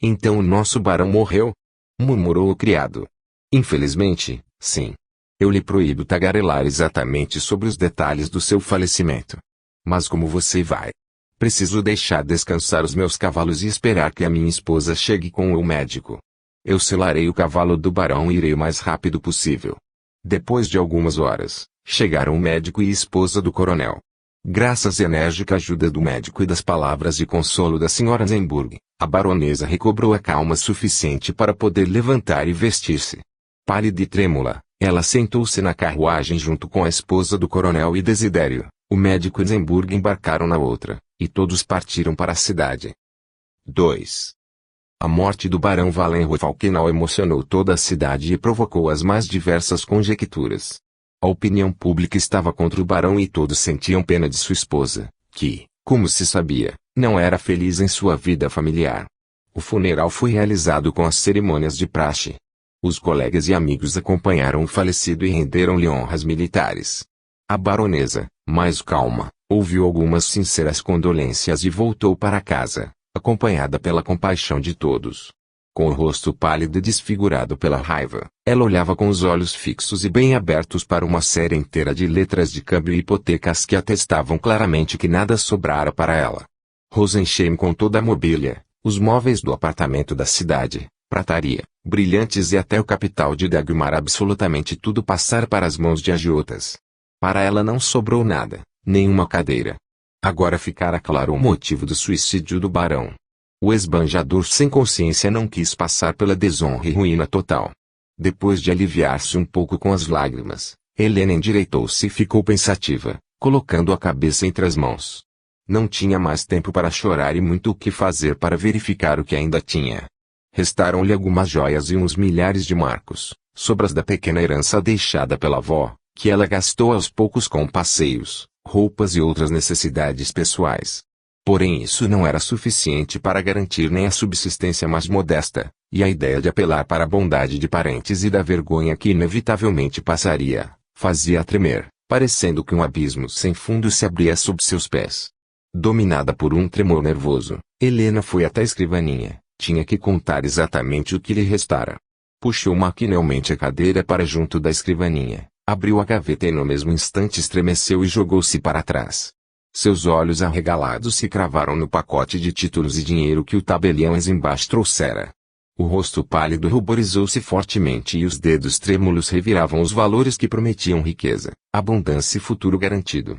Então o nosso barão morreu?", murmurou o criado. "Infelizmente, sim. Eu lhe proíbo tagarelar exatamente sobre os detalhes do seu falecimento. Mas como você vai? Preciso deixar descansar os meus cavalos e esperar que a minha esposa chegue com o médico. Eu selarei o cavalo do barão e irei o mais rápido possível." Depois de algumas horas, chegaram o médico e a esposa do coronel. Graças à enérgica ajuda do médico e das palavras de consolo da senhora Zenburg, a baronesa recobrou a calma suficiente para poder levantar e vestir-se. Pálida e trêmula, ela sentou-se na carruagem junto com a esposa do coronel e Desidério. O médico e Zenburg embarcaram na outra, e todos partiram para a cidade. 2. A morte do barão Wallenhof-Falkenau emocionou toda a cidade e provocou as mais diversas conjecturas. A opinião pública estava contra o barão e todos sentiam pena de sua esposa, que, como se sabia, não era feliz em sua vida familiar. O funeral foi realizado com as cerimônias de praxe. Os colegas e amigos acompanharam o falecido e renderam-lhe honras militares. A baronesa, mais calma, ouviu algumas sinceras condolências e voltou para casa, acompanhada pela compaixão de todos. Com o rosto pálido e desfigurado pela raiva, ela olhava com os olhos fixos e bem abertos para uma série inteira de letras de câmbio e hipotecas que atestavam claramente que nada sobrara para ela. Rosenheim com toda a mobília, os móveis do apartamento da cidade, prataria, brilhantes e até o capital de Dagmar, absolutamente tudo passar para as mãos de agiotas. Para ela não sobrou nada, nenhuma cadeira. Agora ficara claro o motivo do suicídio do barão. O esbanjador sem consciência não quis passar pela desonra e ruína total. Depois de aliviar-se um pouco com as lágrimas, Helena endireitou-se e ficou pensativa, colocando a cabeça entre as mãos. Não tinha mais tempo para chorar e muito o que fazer para verificar o que ainda tinha. Restaram-lhe algumas joias e uns milhares de marcos, sobras da pequena herança deixada pela avó, que ela gastou aos poucos com passeios, roupas e outras necessidades pessoais. Porém isso não era suficiente para garantir nem a subsistência mais modesta, e a ideia de apelar para a bondade de parentes e da vergonha que inevitavelmente passaria, fazia-a tremer, parecendo que um abismo sem fundo se abria sob seus pés. Dominada por um tremor nervoso, Helena foi até a escrivaninha, tinha que contar exatamente o que lhe restara. Puxou maquinalmente a cadeira para junto da escrivaninha, abriu a gaveta e no mesmo instante estremeceu e jogou-se para trás. Seus olhos arregalados se cravaram no pacote de títulos e dinheiro que o tabelião embaixo trouxera. O rosto pálido ruborizou-se fortemente e os dedos trêmulos reviravam os valores que prometiam riqueza, abundância e futuro garantido.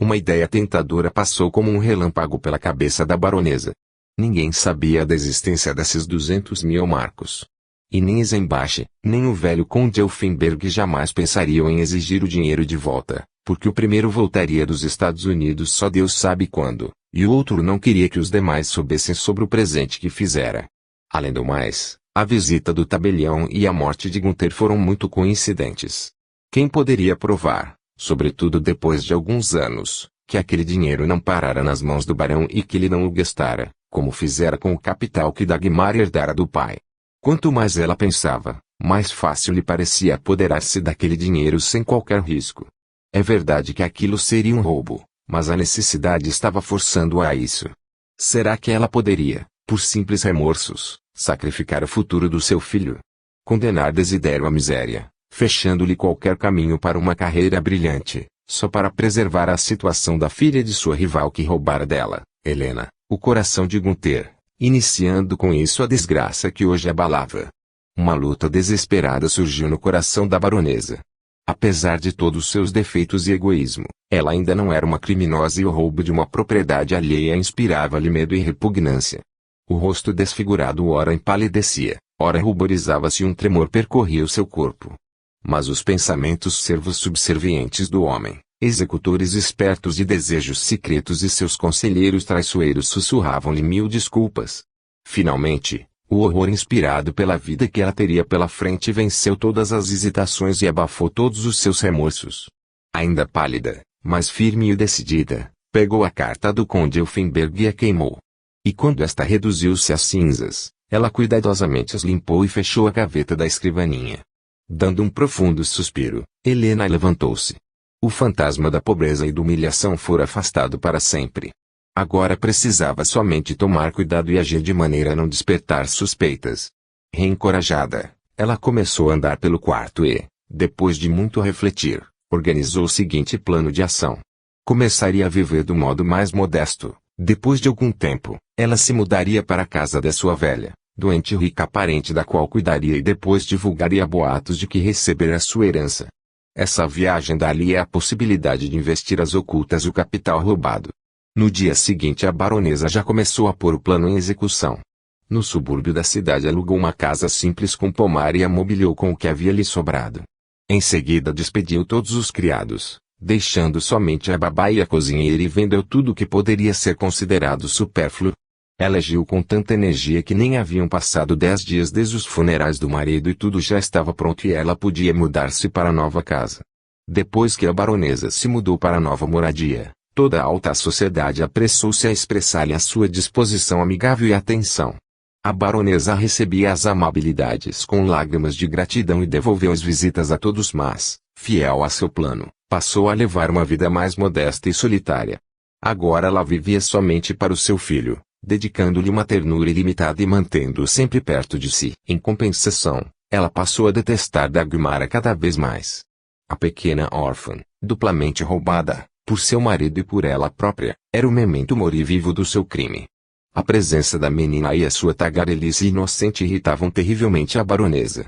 Uma ideia tentadora passou como um relâmpago pela cabeça da baronesa. Ninguém sabia da existência desses 200.000 marcos. E nem Eisenbach, nem o velho conde Elfenberg jamais pensariam em exigir o dinheiro de volta, porque o primeiro voltaria dos Estados Unidos só Deus sabe quando, e o outro não queria que os demais soubessem sobre o presente que fizera. Além do mais, a visita do tabelião e a morte de Gunther foram muito coincidentes. Quem poderia provar, sobretudo depois de alguns anos, que aquele dinheiro não parara nas mãos do barão e que ele não o gastara, como fizera com o capital que Dagmar herdara do pai? Quanto mais ela pensava, mais fácil lhe parecia apoderar-se daquele dinheiro sem qualquer risco. É verdade que aquilo seria um roubo, mas a necessidade estava forçando-a a isso. Será que ela poderia, por simples remorsos, sacrificar o futuro do seu filho? Condenar Desidério à miséria, fechando-lhe qualquer caminho para uma carreira brilhante, só para preservar a situação da filha de sua rival que roubara dela, Helena, o coração de Gunther, iniciando com isso a desgraça que hoje abalava. Uma luta desesperada surgiu no coração da baronesa. Apesar de todos seus defeitos e egoísmo, ela ainda não era uma criminosa e o roubo de uma propriedade alheia inspirava-lhe medo e repugnância. O rosto desfigurado ora empalidecia, ora ruborizava-se e um tremor percorria o seu corpo. Mas os pensamentos servos subservientes do homem, executores espertos de desejos secretos e seus conselheiros traiçoeiros sussurravam-lhe mil desculpas. Finalmente, o horror inspirado pela vida que ela teria pela frente venceu todas as hesitações e abafou todos os seus remorsos. Ainda pálida, mas firme e decidida, pegou a carta do conde Elfenberg e a queimou. E quando esta reduziu-se a cinzas, ela cuidadosamente as limpou e fechou a gaveta da escrivaninha. Dando um profundo suspiro, Helena levantou-se. O fantasma da pobreza e da humilhação fora afastado para sempre. Agora precisava somente tomar cuidado e agir de maneira a não despertar suspeitas. Reencorajada, ela começou a andar pelo quarto e, depois de muito refletir, organizou o seguinte plano de ação. Começaria a viver do modo mais modesto. Depois de algum tempo, ela se mudaria para a casa da sua velha, doente e rica parente da qual cuidaria e depois divulgaria boatos de que recebera sua herança. Essa viagem daria a possibilidade de investir às ocultas o capital roubado. No dia seguinte a baronesa já começou a pôr o plano em execução. No subúrbio da cidade alugou uma casa simples com pomar e a mobiliou com o que havia lhe sobrado. Em seguida despediu todos os criados, deixando somente a babá e a cozinheira e vendeu tudo o que poderia ser considerado supérfluo. Ela agiu com tanta energia que nem haviam passado 10 dias desde os funerais do marido e tudo já estava pronto e ela podia mudar-se para a nova casa. Depois que a baronesa se mudou para a nova moradia, toda a alta sociedade apressou-se a expressar-lhe a sua disposição amigável e atenção. A baronesa recebia as amabilidades com lágrimas de gratidão e devolveu as visitas a todos mas, fiel a seu plano, passou a levar uma vida mais modesta e solitária. Agora ela vivia somente para o seu filho, dedicando-lhe uma ternura ilimitada e mantendo-o sempre perto de si. Em compensação, ela passou a detestar Dagmar cada vez mais. A pequena órfã, duplamente roubada, por seu marido e por ela própria, era o memento mori vivo do seu crime. A presença da menina e a sua tagarelice inocente irritavam terrivelmente a baronesa.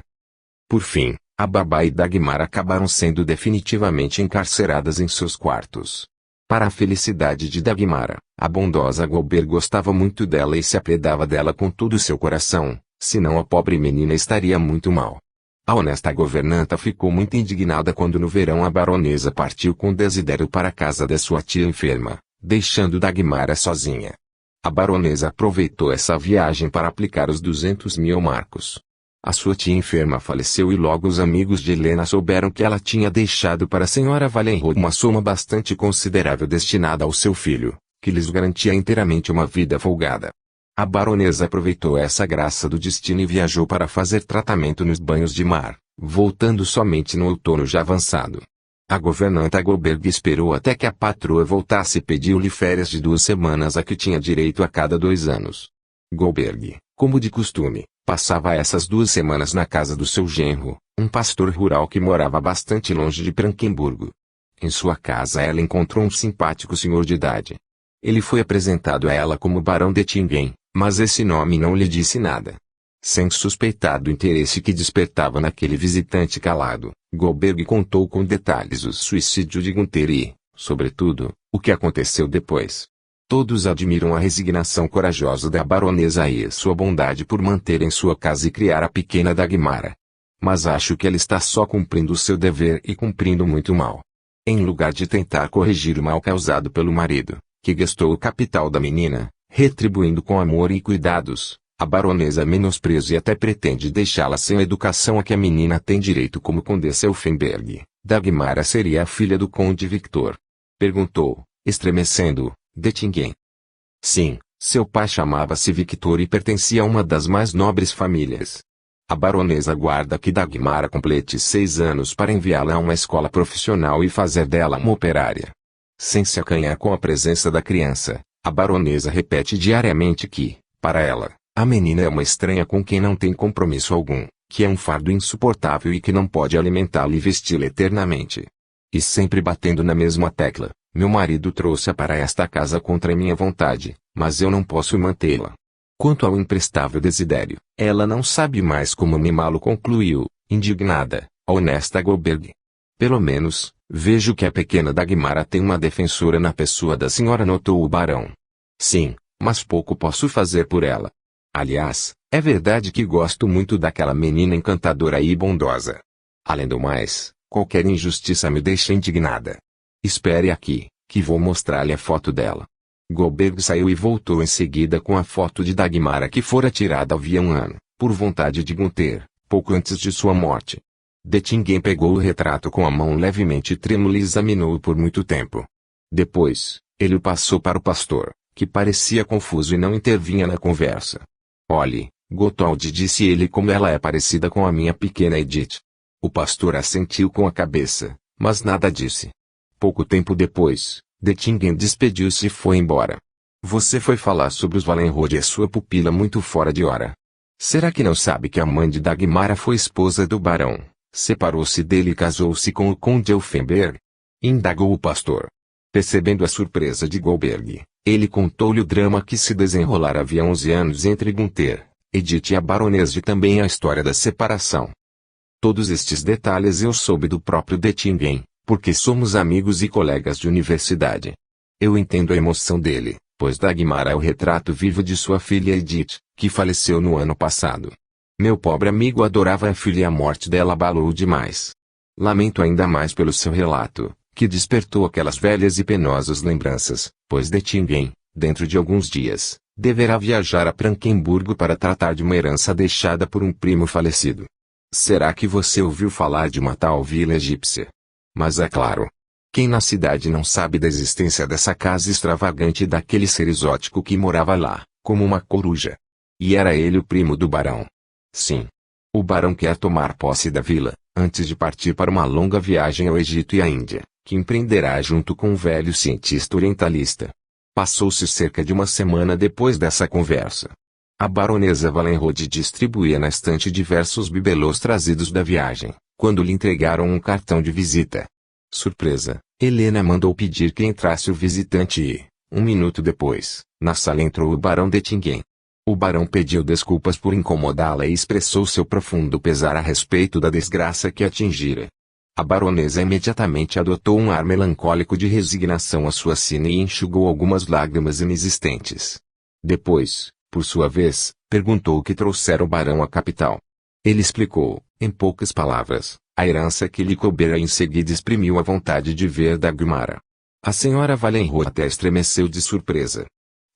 Por fim, a babá e Dagmar acabaram sendo definitivamente encarceradas em seus quartos. Para a felicidade de Dagmar, a bondosa Goldberg gostava muito dela e se apredava dela com todo o seu coração, senão a pobre menina estaria muito mal. A honesta governanta ficou muito indignada quando no verão a baronesa partiu com Desidério para a casa da sua tia enferma, deixando Dagmar sozinha. A baronesa aproveitou essa viagem para aplicar os 200.000 marcos. A sua tia enferma faleceu e logo os amigos de Helena souberam que ela tinha deixado para a senhora Wallenrod uma soma bastante considerável destinada ao seu filho, que lhes garantia inteiramente uma vida folgada. A baronesa aproveitou essa graça do destino e viajou para fazer tratamento nos banhos de mar, voltando somente no outono já avançado. A governanta Goldberg esperou até que a patroa voltasse e pediu-lhe férias de 2 semanas a que tinha direito a cada 2 anos. Goldberg, como de costume, passava essas 2 semanas na casa do seu genro, um pastor rural que morava bastante longe de Branquemburgo. Em sua casa ela encontrou um simpático senhor de idade. Ele foi apresentado a ela como Barão de Tingen, mas esse nome não lhe disse nada. Sem suspeitar do interesse que despertava naquele visitante calado, Goldberg contou com detalhes o suicídio de Gunther e, sobretudo, o que aconteceu depois. Todos admiram a resignação corajosa da baronesa e sua bondade por manter em sua casa e criar a pequena Dagmara. Mas acho que ela está só cumprindo o seu dever e cumprindo muito mal. Em lugar de tentar corrigir o mal causado pelo marido, que gastou o capital da menina, retribuindo com amor e cuidados, a baronesa menospreza e até pretende deixá-la sem a educação a que a menina tem direito como Condessa Elfenberg. Dagmara seria a filha do conde Victor? Perguntou, estremecendo, Dettingen. Sim, seu pai chamava-se Victor e pertencia a uma das mais nobres famílias. A baronesa aguarda que Dagmara complete 6 anos para enviá-la a uma escola profissional e fazer dela uma operária. Sem se acanhar com a presença da criança, a baronesa repete diariamente que, para ela, a menina é uma estranha com quem não tem compromisso algum, que é um fardo insuportável e que não pode alimentá-la e vesti-la eternamente. E sempre batendo na mesma tecla, meu marido trouxe-a para esta casa contra minha vontade, mas eu não posso mantê-la. Quanto ao imprestável Desidério, ela não sabe mais como mimá-lo, concluiu, indignada, a honesta Goldberg. Pelo menos, vejo que a pequena Dagmara tem uma defensora na pessoa da senhora, notou o barão. Sim, mas pouco posso fazer por ela. Aliás, é verdade que gosto muito daquela menina encantadora e bondosa. Além do mais, qualquer injustiça me deixa indignada. Espere aqui, que vou mostrar-lhe a foto dela. Goldberg saiu e voltou em seguida com a foto de Dagmara que fora tirada havia um ano, por vontade de Gunther, pouco antes de sua morte. Dettingen pegou o retrato com a mão levemente trêmula e examinou-o por muito tempo. Depois, ele o passou para o pastor, que parecia confuso e não intervinha na conversa. Olhe, Gotthold, disse ele, como ela é parecida com a minha pequena Edith. O pastor assentiu com a cabeça, mas nada disse. Pouco tempo depois, Dettingen despediu-se e foi embora. Você foi falar sobre os Wallenrod e a sua pupila muito fora de hora. Será que não sabe que a mãe de Dagmara foi esposa do barão, separou-se dele e casou-se com o conde Elfenberg? Indagou o pastor. Percebendo a surpresa de Goldberg, ele contou-lhe o drama que se desenrolara havia 11 anos entre Gunther, Edith e a baronesa e também a história da separação. Todos estes detalhes eu soube do próprio Dettingen, porque somos amigos e colegas de universidade. Eu entendo a emoção dele, pois Dagmara é o retrato vivo de sua filha Edith, que faleceu no ano passado. Meu pobre amigo adorava a filha e a morte dela abalou demais. Lamento ainda mais pelo seu relato, que despertou aquelas velhas e penosas lembranças, pois Dettingen, dentro de alguns dias, deverá viajar a Frankenburgo para tratar de uma herança deixada por um primo falecido. Será que você ouviu falar de uma tal vila egípcia? Mas é claro. Quem na cidade não sabe da existência dessa casa extravagante e daquele ser exótico que morava lá, como uma coruja? E era ele o primo do barão. Sim. O barão quer tomar posse da vila, antes de partir para uma longa viagem ao Egito e à Índia, que empreenderá junto com um velho cientista orientalista. Passou-se cerca de uma semana depois dessa conversa. A baronesa Wallenrod distribuía na estante diversos bibelôs trazidos da viagem, quando lhe entregaram um cartão de visita. Surpresa, Helena mandou pedir que entrasse o visitante e, um minuto depois, na sala entrou o barão Dettingen. O barão pediu desculpas por incomodá-la e expressou seu profundo pesar a respeito da desgraça que atingira. A baronesa imediatamente adotou um ar melancólico de resignação à sua sina e enxugou algumas lágrimas inexistentes. Depois, por sua vez, perguntou o que trouxera o barão à capital. Ele explicou, em poucas palavras, a herança que lhe coubera e em seguida exprimiu a vontade de ver Dagmara. A senhora Wallenrod até estremeceu de surpresa.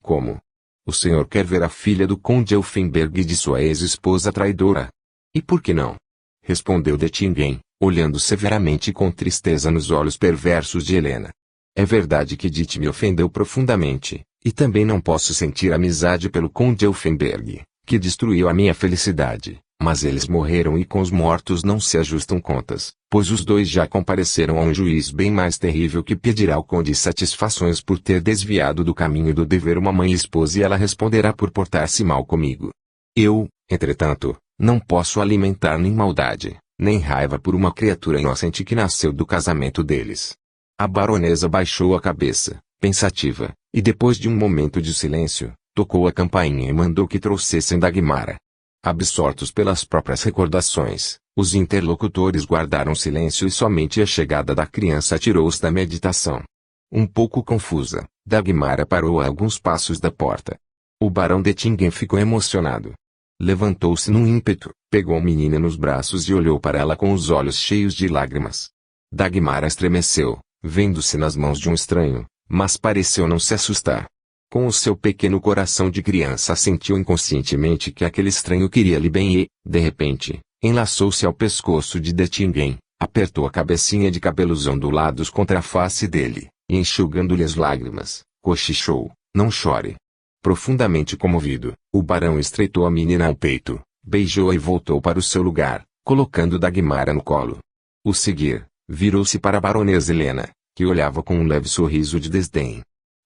Como? O senhor quer ver a filha do conde Elfenberg e de sua ex-esposa traidora? E por que não? Respondeu Dettingen, olhando severamente e com tristeza nos olhos perversos de Helena. É verdade que Edith me ofendeu profundamente, e também não posso sentir amizade pelo conde Elfenberg, que destruiu a minha felicidade, mas eles morreram e com os mortos não se ajustam contas, pois os dois já compareceram a um juiz bem mais terrível que pedirá ao conde satisfações por ter desviado do caminho do dever uma mãe e esposa e ela responderá por portar-se mal comigo. Eu, entretanto, não posso alimentar nem maldade, nem raiva por uma criatura inocente que nasceu do casamento deles. A baronesa baixou a cabeça, pensativa, e depois de um momento de silêncio, tocou a campainha e mandou que trouxessem Dagmara. Absortos pelas próprias recordações, os interlocutores guardaram silêncio e somente a chegada da criança tirou-os da meditação. Um pouco confusa, Dagmara parou a alguns passos da porta. O barão Dettingen ficou emocionado. Levantou-se num ímpeto, pegou a menina nos braços e olhou para ela com os olhos cheios de lágrimas. Dagmara estremeceu, vendo-se nas mãos de um estranho, mas pareceu não se assustar. Com o seu pequeno coração de criança sentiu inconscientemente que aquele estranho queria-lhe bem e, de repente, enlaçou-se ao pescoço de Dettingen, apertou a cabecinha de cabelos ondulados contra a face dele, e enxugando-lhe as lágrimas, cochichou, não chore. Profundamente comovido, o barão estreitou a menina ao peito, beijou-a e voltou para o seu lugar, colocando Dagmara no colo. O seguir, virou-se para a baronesa Helena, que olhava com um leve sorriso de desdém.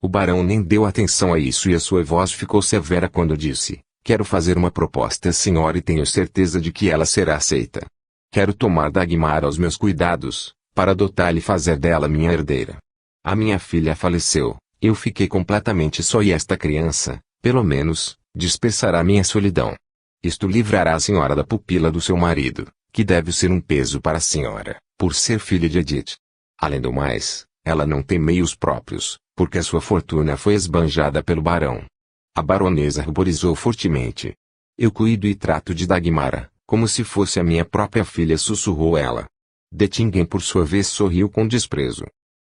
O barão nem deu atenção a isso e a sua voz ficou severa quando disse, quero fazer uma proposta à senhora e tenho certeza de que ela será aceita. Quero tomar Dagmara aos meus cuidados, para adotá-la e fazer dela minha herdeira. A minha filha faleceu, eu fiquei completamente só e esta criança, pelo menos, dispersará minha solidão. Isto livrará a senhora da pupila do seu marido, que deve ser um peso para a senhora, por ser filha de Edith. Além do mais, ela não tem meios próprios, porque a sua fortuna foi esbanjada pelo barão. A baronesa ruborizou fortemente. Eu cuido e trato de Dagmara, como se fosse a minha própria filha, sussurrou ela. Dettingen por sua vez sorriu com desprezo.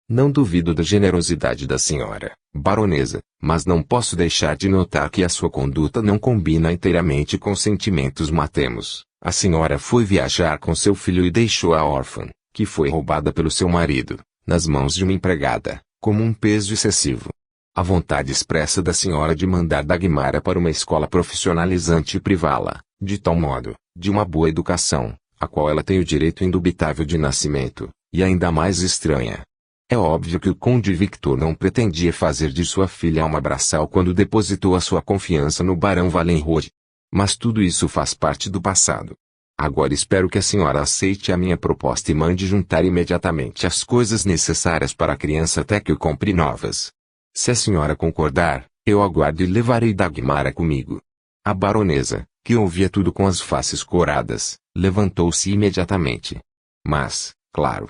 Não duvido da generosidade da senhora, baronesa, mas não posso deixar de notar que a sua conduta não combina inteiramente com sentimentos maternos. A senhora foi viajar com seu filho e deixou a órfã, que foi roubada pelo seu marido, nas mãos de uma empregada, como um peso excessivo. A vontade expressa da senhora de mandar Dagmara para uma escola profissionalizante e privá-la, de tal modo, de uma boa educação, a qual ela tem o direito indubitável de nascimento, e ainda mais estranha. É óbvio que o conde Victor não pretendia fazer de sua filha uma braçal quando depositou a sua confiança no barão Wallenrod. Mas tudo isso faz parte do passado. Agora espero que a senhora aceite a minha proposta e mande juntar imediatamente as coisas necessárias para a criança até que eu compre novas. Se a senhora concordar, eu aguardo e levarei Dagmara comigo. A baronesa, que ouvia tudo com as faces coradas, levantou-se imediatamente. Mas, claro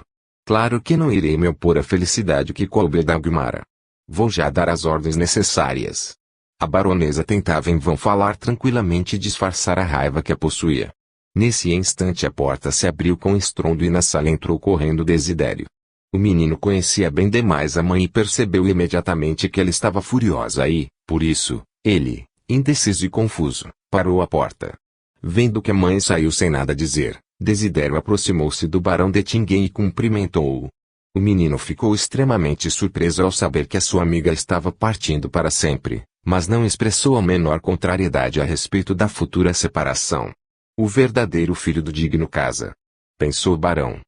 que não irei me opor à felicidade que coube a Dagmara. Vou já dar as ordens necessárias. A baronesa tentava em vão falar tranquilamente e disfarçar a raiva que a possuía. Nesse instante a porta se abriu com estrondo e na sala entrou correndo Desidério. O menino conhecia bem demais a mãe e percebeu imediatamente que ela estava furiosa e, por isso, ele, indeciso e confuso, parou à porta. Vendo que a mãe saiu sem nada dizer, Desidério aproximou-se do barão Dettingen e cumprimentou-o. O menino ficou extremamente surpreso ao saber que a sua amiga estava partindo para sempre, mas não expressou a menor contrariedade a respeito da futura separação. O verdadeiro filho do digno casa, pensou o barão.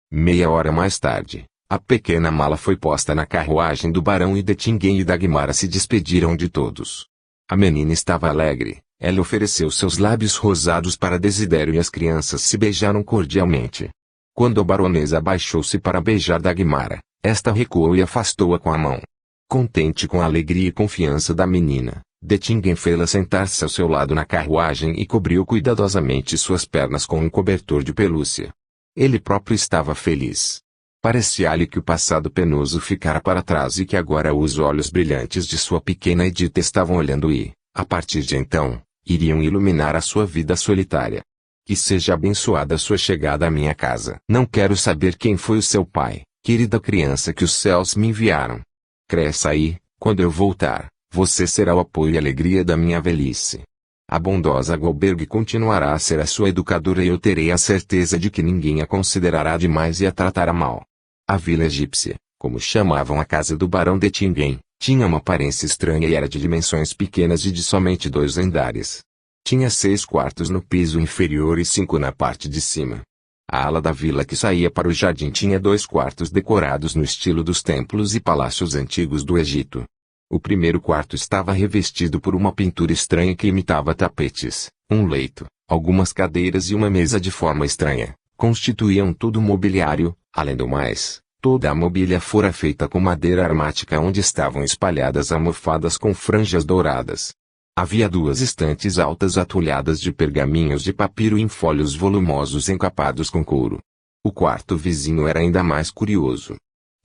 Meia hora mais tarde, a pequena mala foi posta na carruagem do barão e Dettingen e Dagmara se despediram de todos. A menina estava alegre, ela ofereceu seus lábios rosados para Desidério e as crianças se beijaram cordialmente. Quando a baronesa abaixou-se para beijar Dagmara, esta recuou e afastou-a com a mão. Contente com a alegria e confiança da menina, Dettingen fê-la sentar-se ao seu lado na carruagem e cobriu cuidadosamente suas pernas com um cobertor de pelúcia. Ele próprio estava feliz. Parecia-lhe que o passado penoso ficara para trás e que agora os olhos brilhantes de sua pequena Edith estavam olhando e, a partir de então, iriam iluminar a sua vida solitária. Que seja abençoada a sua chegada à minha casa. Não quero saber quem foi o seu pai, querida criança que os céus me enviaram. Cresça aí, quando eu voltar, você será o apoio e alegria da minha velhice. A bondosa Goldberg continuará a ser a sua educadora e eu terei a certeza de que ninguém a considerará demais e a tratará mal. A vila egípcia, como chamavam a casa do barão Dettingen, tinha uma aparência estranha e era de dimensões pequenas e de somente 2 andares. Tinha 6 quartos no piso inferior e 5 na parte de cima. A ala da vila que saía para o jardim tinha 2 quartos decorados no estilo dos templos e palácios antigos do Egito. O primeiro quarto estava revestido por uma pintura estranha que imitava tapetes, um leito, algumas cadeiras e uma mesa de forma estranha, constituíam todo o mobiliário. Além do mais, toda a mobília fora feita com madeira aromática onde estavam espalhadas almofadas com franjas douradas. Havia 2 estantes altas atulhadas de pergaminhos de papiro em folhos volumosos encapados com couro. O quarto vizinho era ainda mais curioso.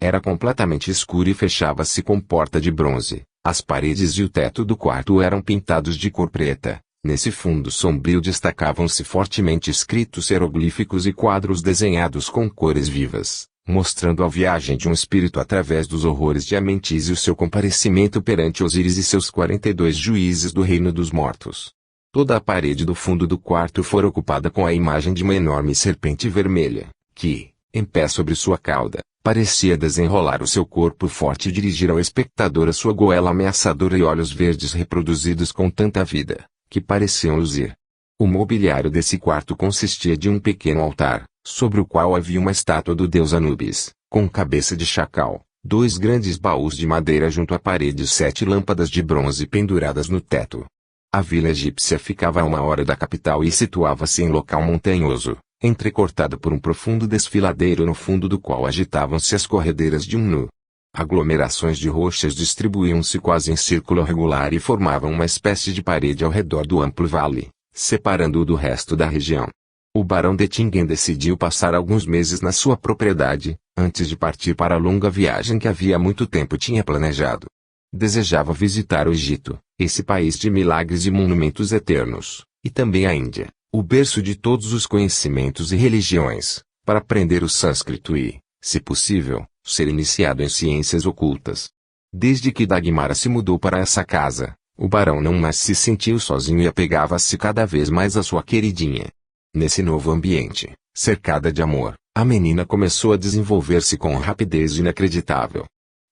Era completamente escuro e fechava-se com porta de bronze. As paredes e o teto do quarto eram pintados de cor preta. Nesse fundo sombrio destacavam-se fortemente escritos hieroglíficos e quadros desenhados com cores vivas, mostrando a viagem de um espírito através dos horrores de Amentis e o seu comparecimento perante Osíris e seus 42 juízes do reino dos mortos. Toda a parede do fundo do quarto fora ocupada com a imagem de uma enorme serpente vermelha, que, em pé sobre sua cauda, parecia desenrolar o seu corpo forte e dirigir ao espectador a sua goela ameaçadora e olhos verdes reproduzidos com tanta vida, que pareciam luzir. O mobiliário desse quarto consistia de um pequeno altar, sobre o qual havia uma estátua do deus Anubis, com cabeça de chacal, 2 grandes baús de madeira junto à parede e 7 lâmpadas de bronze penduradas no teto. A vila egípcia ficava a 1 hora da capital e situava-se em local montanhoso, entrecortado por um profundo desfiladeiro no fundo do qual agitavam-se as corredeiras de um nu. Aglomerações de rochas distribuíam-se quase em círculo regular e formavam uma espécie de parede ao redor do amplo vale, separando-o do resto da região. O barão de Tingen decidiu passar alguns meses na sua propriedade, antes de partir para a longa viagem que havia muito tempo tinha planejado. Desejava visitar o Egito, esse país de milagres e monumentos eternos, e também a Índia, o berço de todos os conhecimentos e religiões, para aprender o sânscrito e, se possível, ser iniciado em ciências ocultas. Desde que Dagmara se mudou para essa casa, o barão não mais se sentiu sozinho e apegava-se cada vez mais à sua queridinha. Nesse novo ambiente, cercada de amor, a menina começou a desenvolver-se com rapidez inacreditável.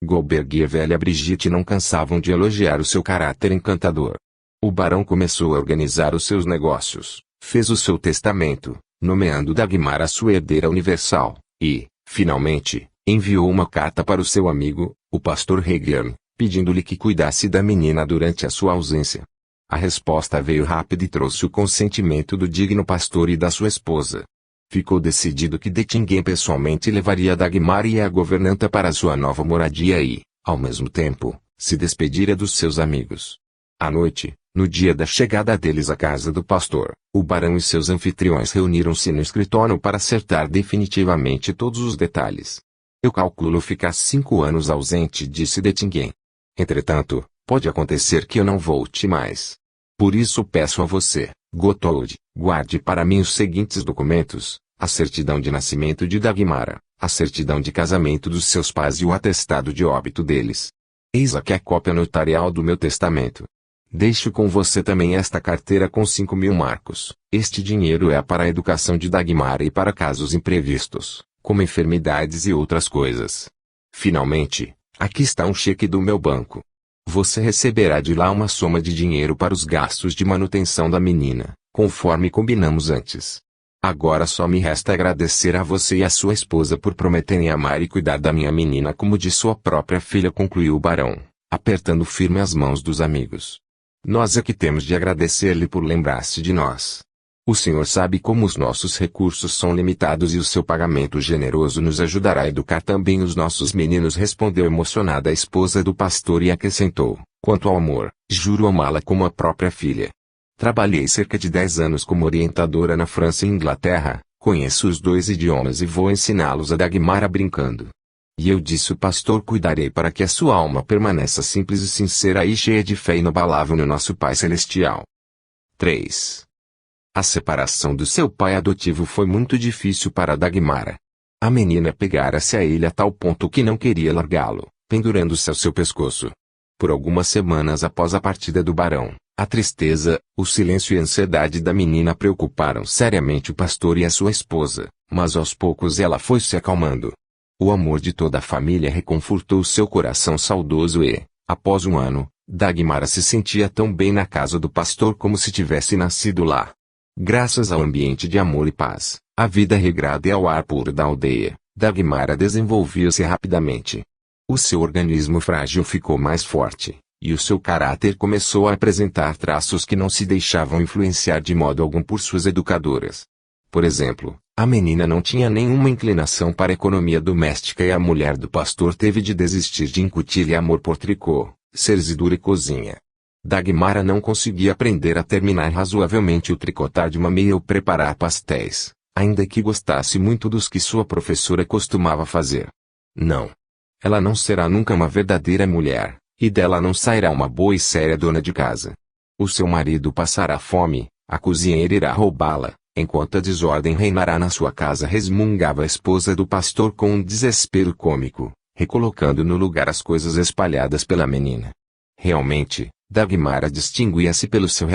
Goldberg e a velha Brigitte não cansavam de elogiar o seu caráter encantador. O barão começou a organizar os seus negócios, fez o seu testamento, nomeando Dagmar a sua herdeira universal, e, finalmente, enviou uma carta para o seu amigo, o pastor Hegern, pedindo-lhe que cuidasse da menina durante a sua ausência. A resposta veio rápida e trouxe o consentimento do digno pastor e da sua esposa. Ficou decidido que Dettingen pessoalmente levaria Dagmar e a governanta para sua nova moradia e, ao mesmo tempo, se despedira dos seus amigos. À noite, no dia da chegada deles à casa do pastor, o barão e seus anfitriões reuniram-se no escritório para acertar definitivamente todos os detalhes. Eu calculo ficar 5 anos ausente, disse Dettingen. Entretanto, pode acontecer que eu não volte mais. Por isso peço a você, Gotthold, guarde para mim os seguintes documentos: a certidão de nascimento de Dagmara, a certidão de casamento dos seus pais e o atestado de óbito deles. Eis aqui a cópia notarial do meu testamento. Deixo com você também esta carteira com 5.000 marcos. Este dinheiro é para a educação de Dagmara e para casos imprevistos, como enfermidades e outras coisas. Finalmente, aqui está um cheque do meu banco. Você receberá de lá uma soma de dinheiro para os gastos de manutenção da menina, conforme combinamos antes. Agora só me resta agradecer a você e a sua esposa por prometerem amar e cuidar da minha menina como de sua própria filha, concluiu o barão, apertando firme as mãos dos amigos. Nós é que temos de agradecer-lhe por lembrar-se de nós. O senhor sabe como os nossos recursos são limitados e o seu pagamento generoso nos ajudará a educar também os nossos meninos, respondeu emocionada a esposa do pastor e acrescentou: quanto ao amor, juro amá-la como a própria filha. Trabalhei cerca de 10 anos como orientadora na França e Inglaterra, conheço os 2 idiomas e vou ensiná-los a Dagmara brincando. E eu, disse o pastor, cuidarei para que a sua alma permaneça simples e sincera e cheia de fé inabalável no nosso Pai Celestial. 3. A separação do seu pai adotivo foi muito difícil para Dagmara. A menina pegara-se a ele a tal ponto que não queria largá-lo, pendurando-se ao seu pescoço. Por algumas semanas após a partida do barão, a tristeza, o silêncio e a ansiedade da menina preocuparam seriamente o pastor e a sua esposa, mas aos poucos ela foi se acalmando. O amor de toda a família reconfortou seu coração saudoso e, após um ano, Dagmara se sentia tão bem na casa do pastor como se tivesse nascido lá. Graças ao ambiente de amor e paz, à vida regrada e ao ar puro da aldeia, Dagmara desenvolvia-se rapidamente. O seu organismo frágil ficou mais forte, e o seu caráter começou a apresentar traços que não se deixavam influenciar de modo algum por suas educadoras. Por exemplo, a menina não tinha nenhuma inclinação para a economia doméstica e a mulher do pastor teve de desistir de incutir-lhe amor por tricô, cerzidura e cozinha. Dagmara não conseguia aprender a terminar razoavelmente o tricotar de uma meia ou preparar pastéis, ainda que gostasse muito dos que sua professora costumava fazer. Não. Ela não será nunca uma verdadeira mulher, e dela não sairá uma boa e séria dona de casa. O seu marido passará fome, a cozinheira irá roubá-la, enquanto a desordem reinará na sua casa, resmungava a esposa do pastor com um desespero cômico, recolocando no lugar as coisas espalhadas pela menina. Realmente, Dagmara distinguia-se pelo seu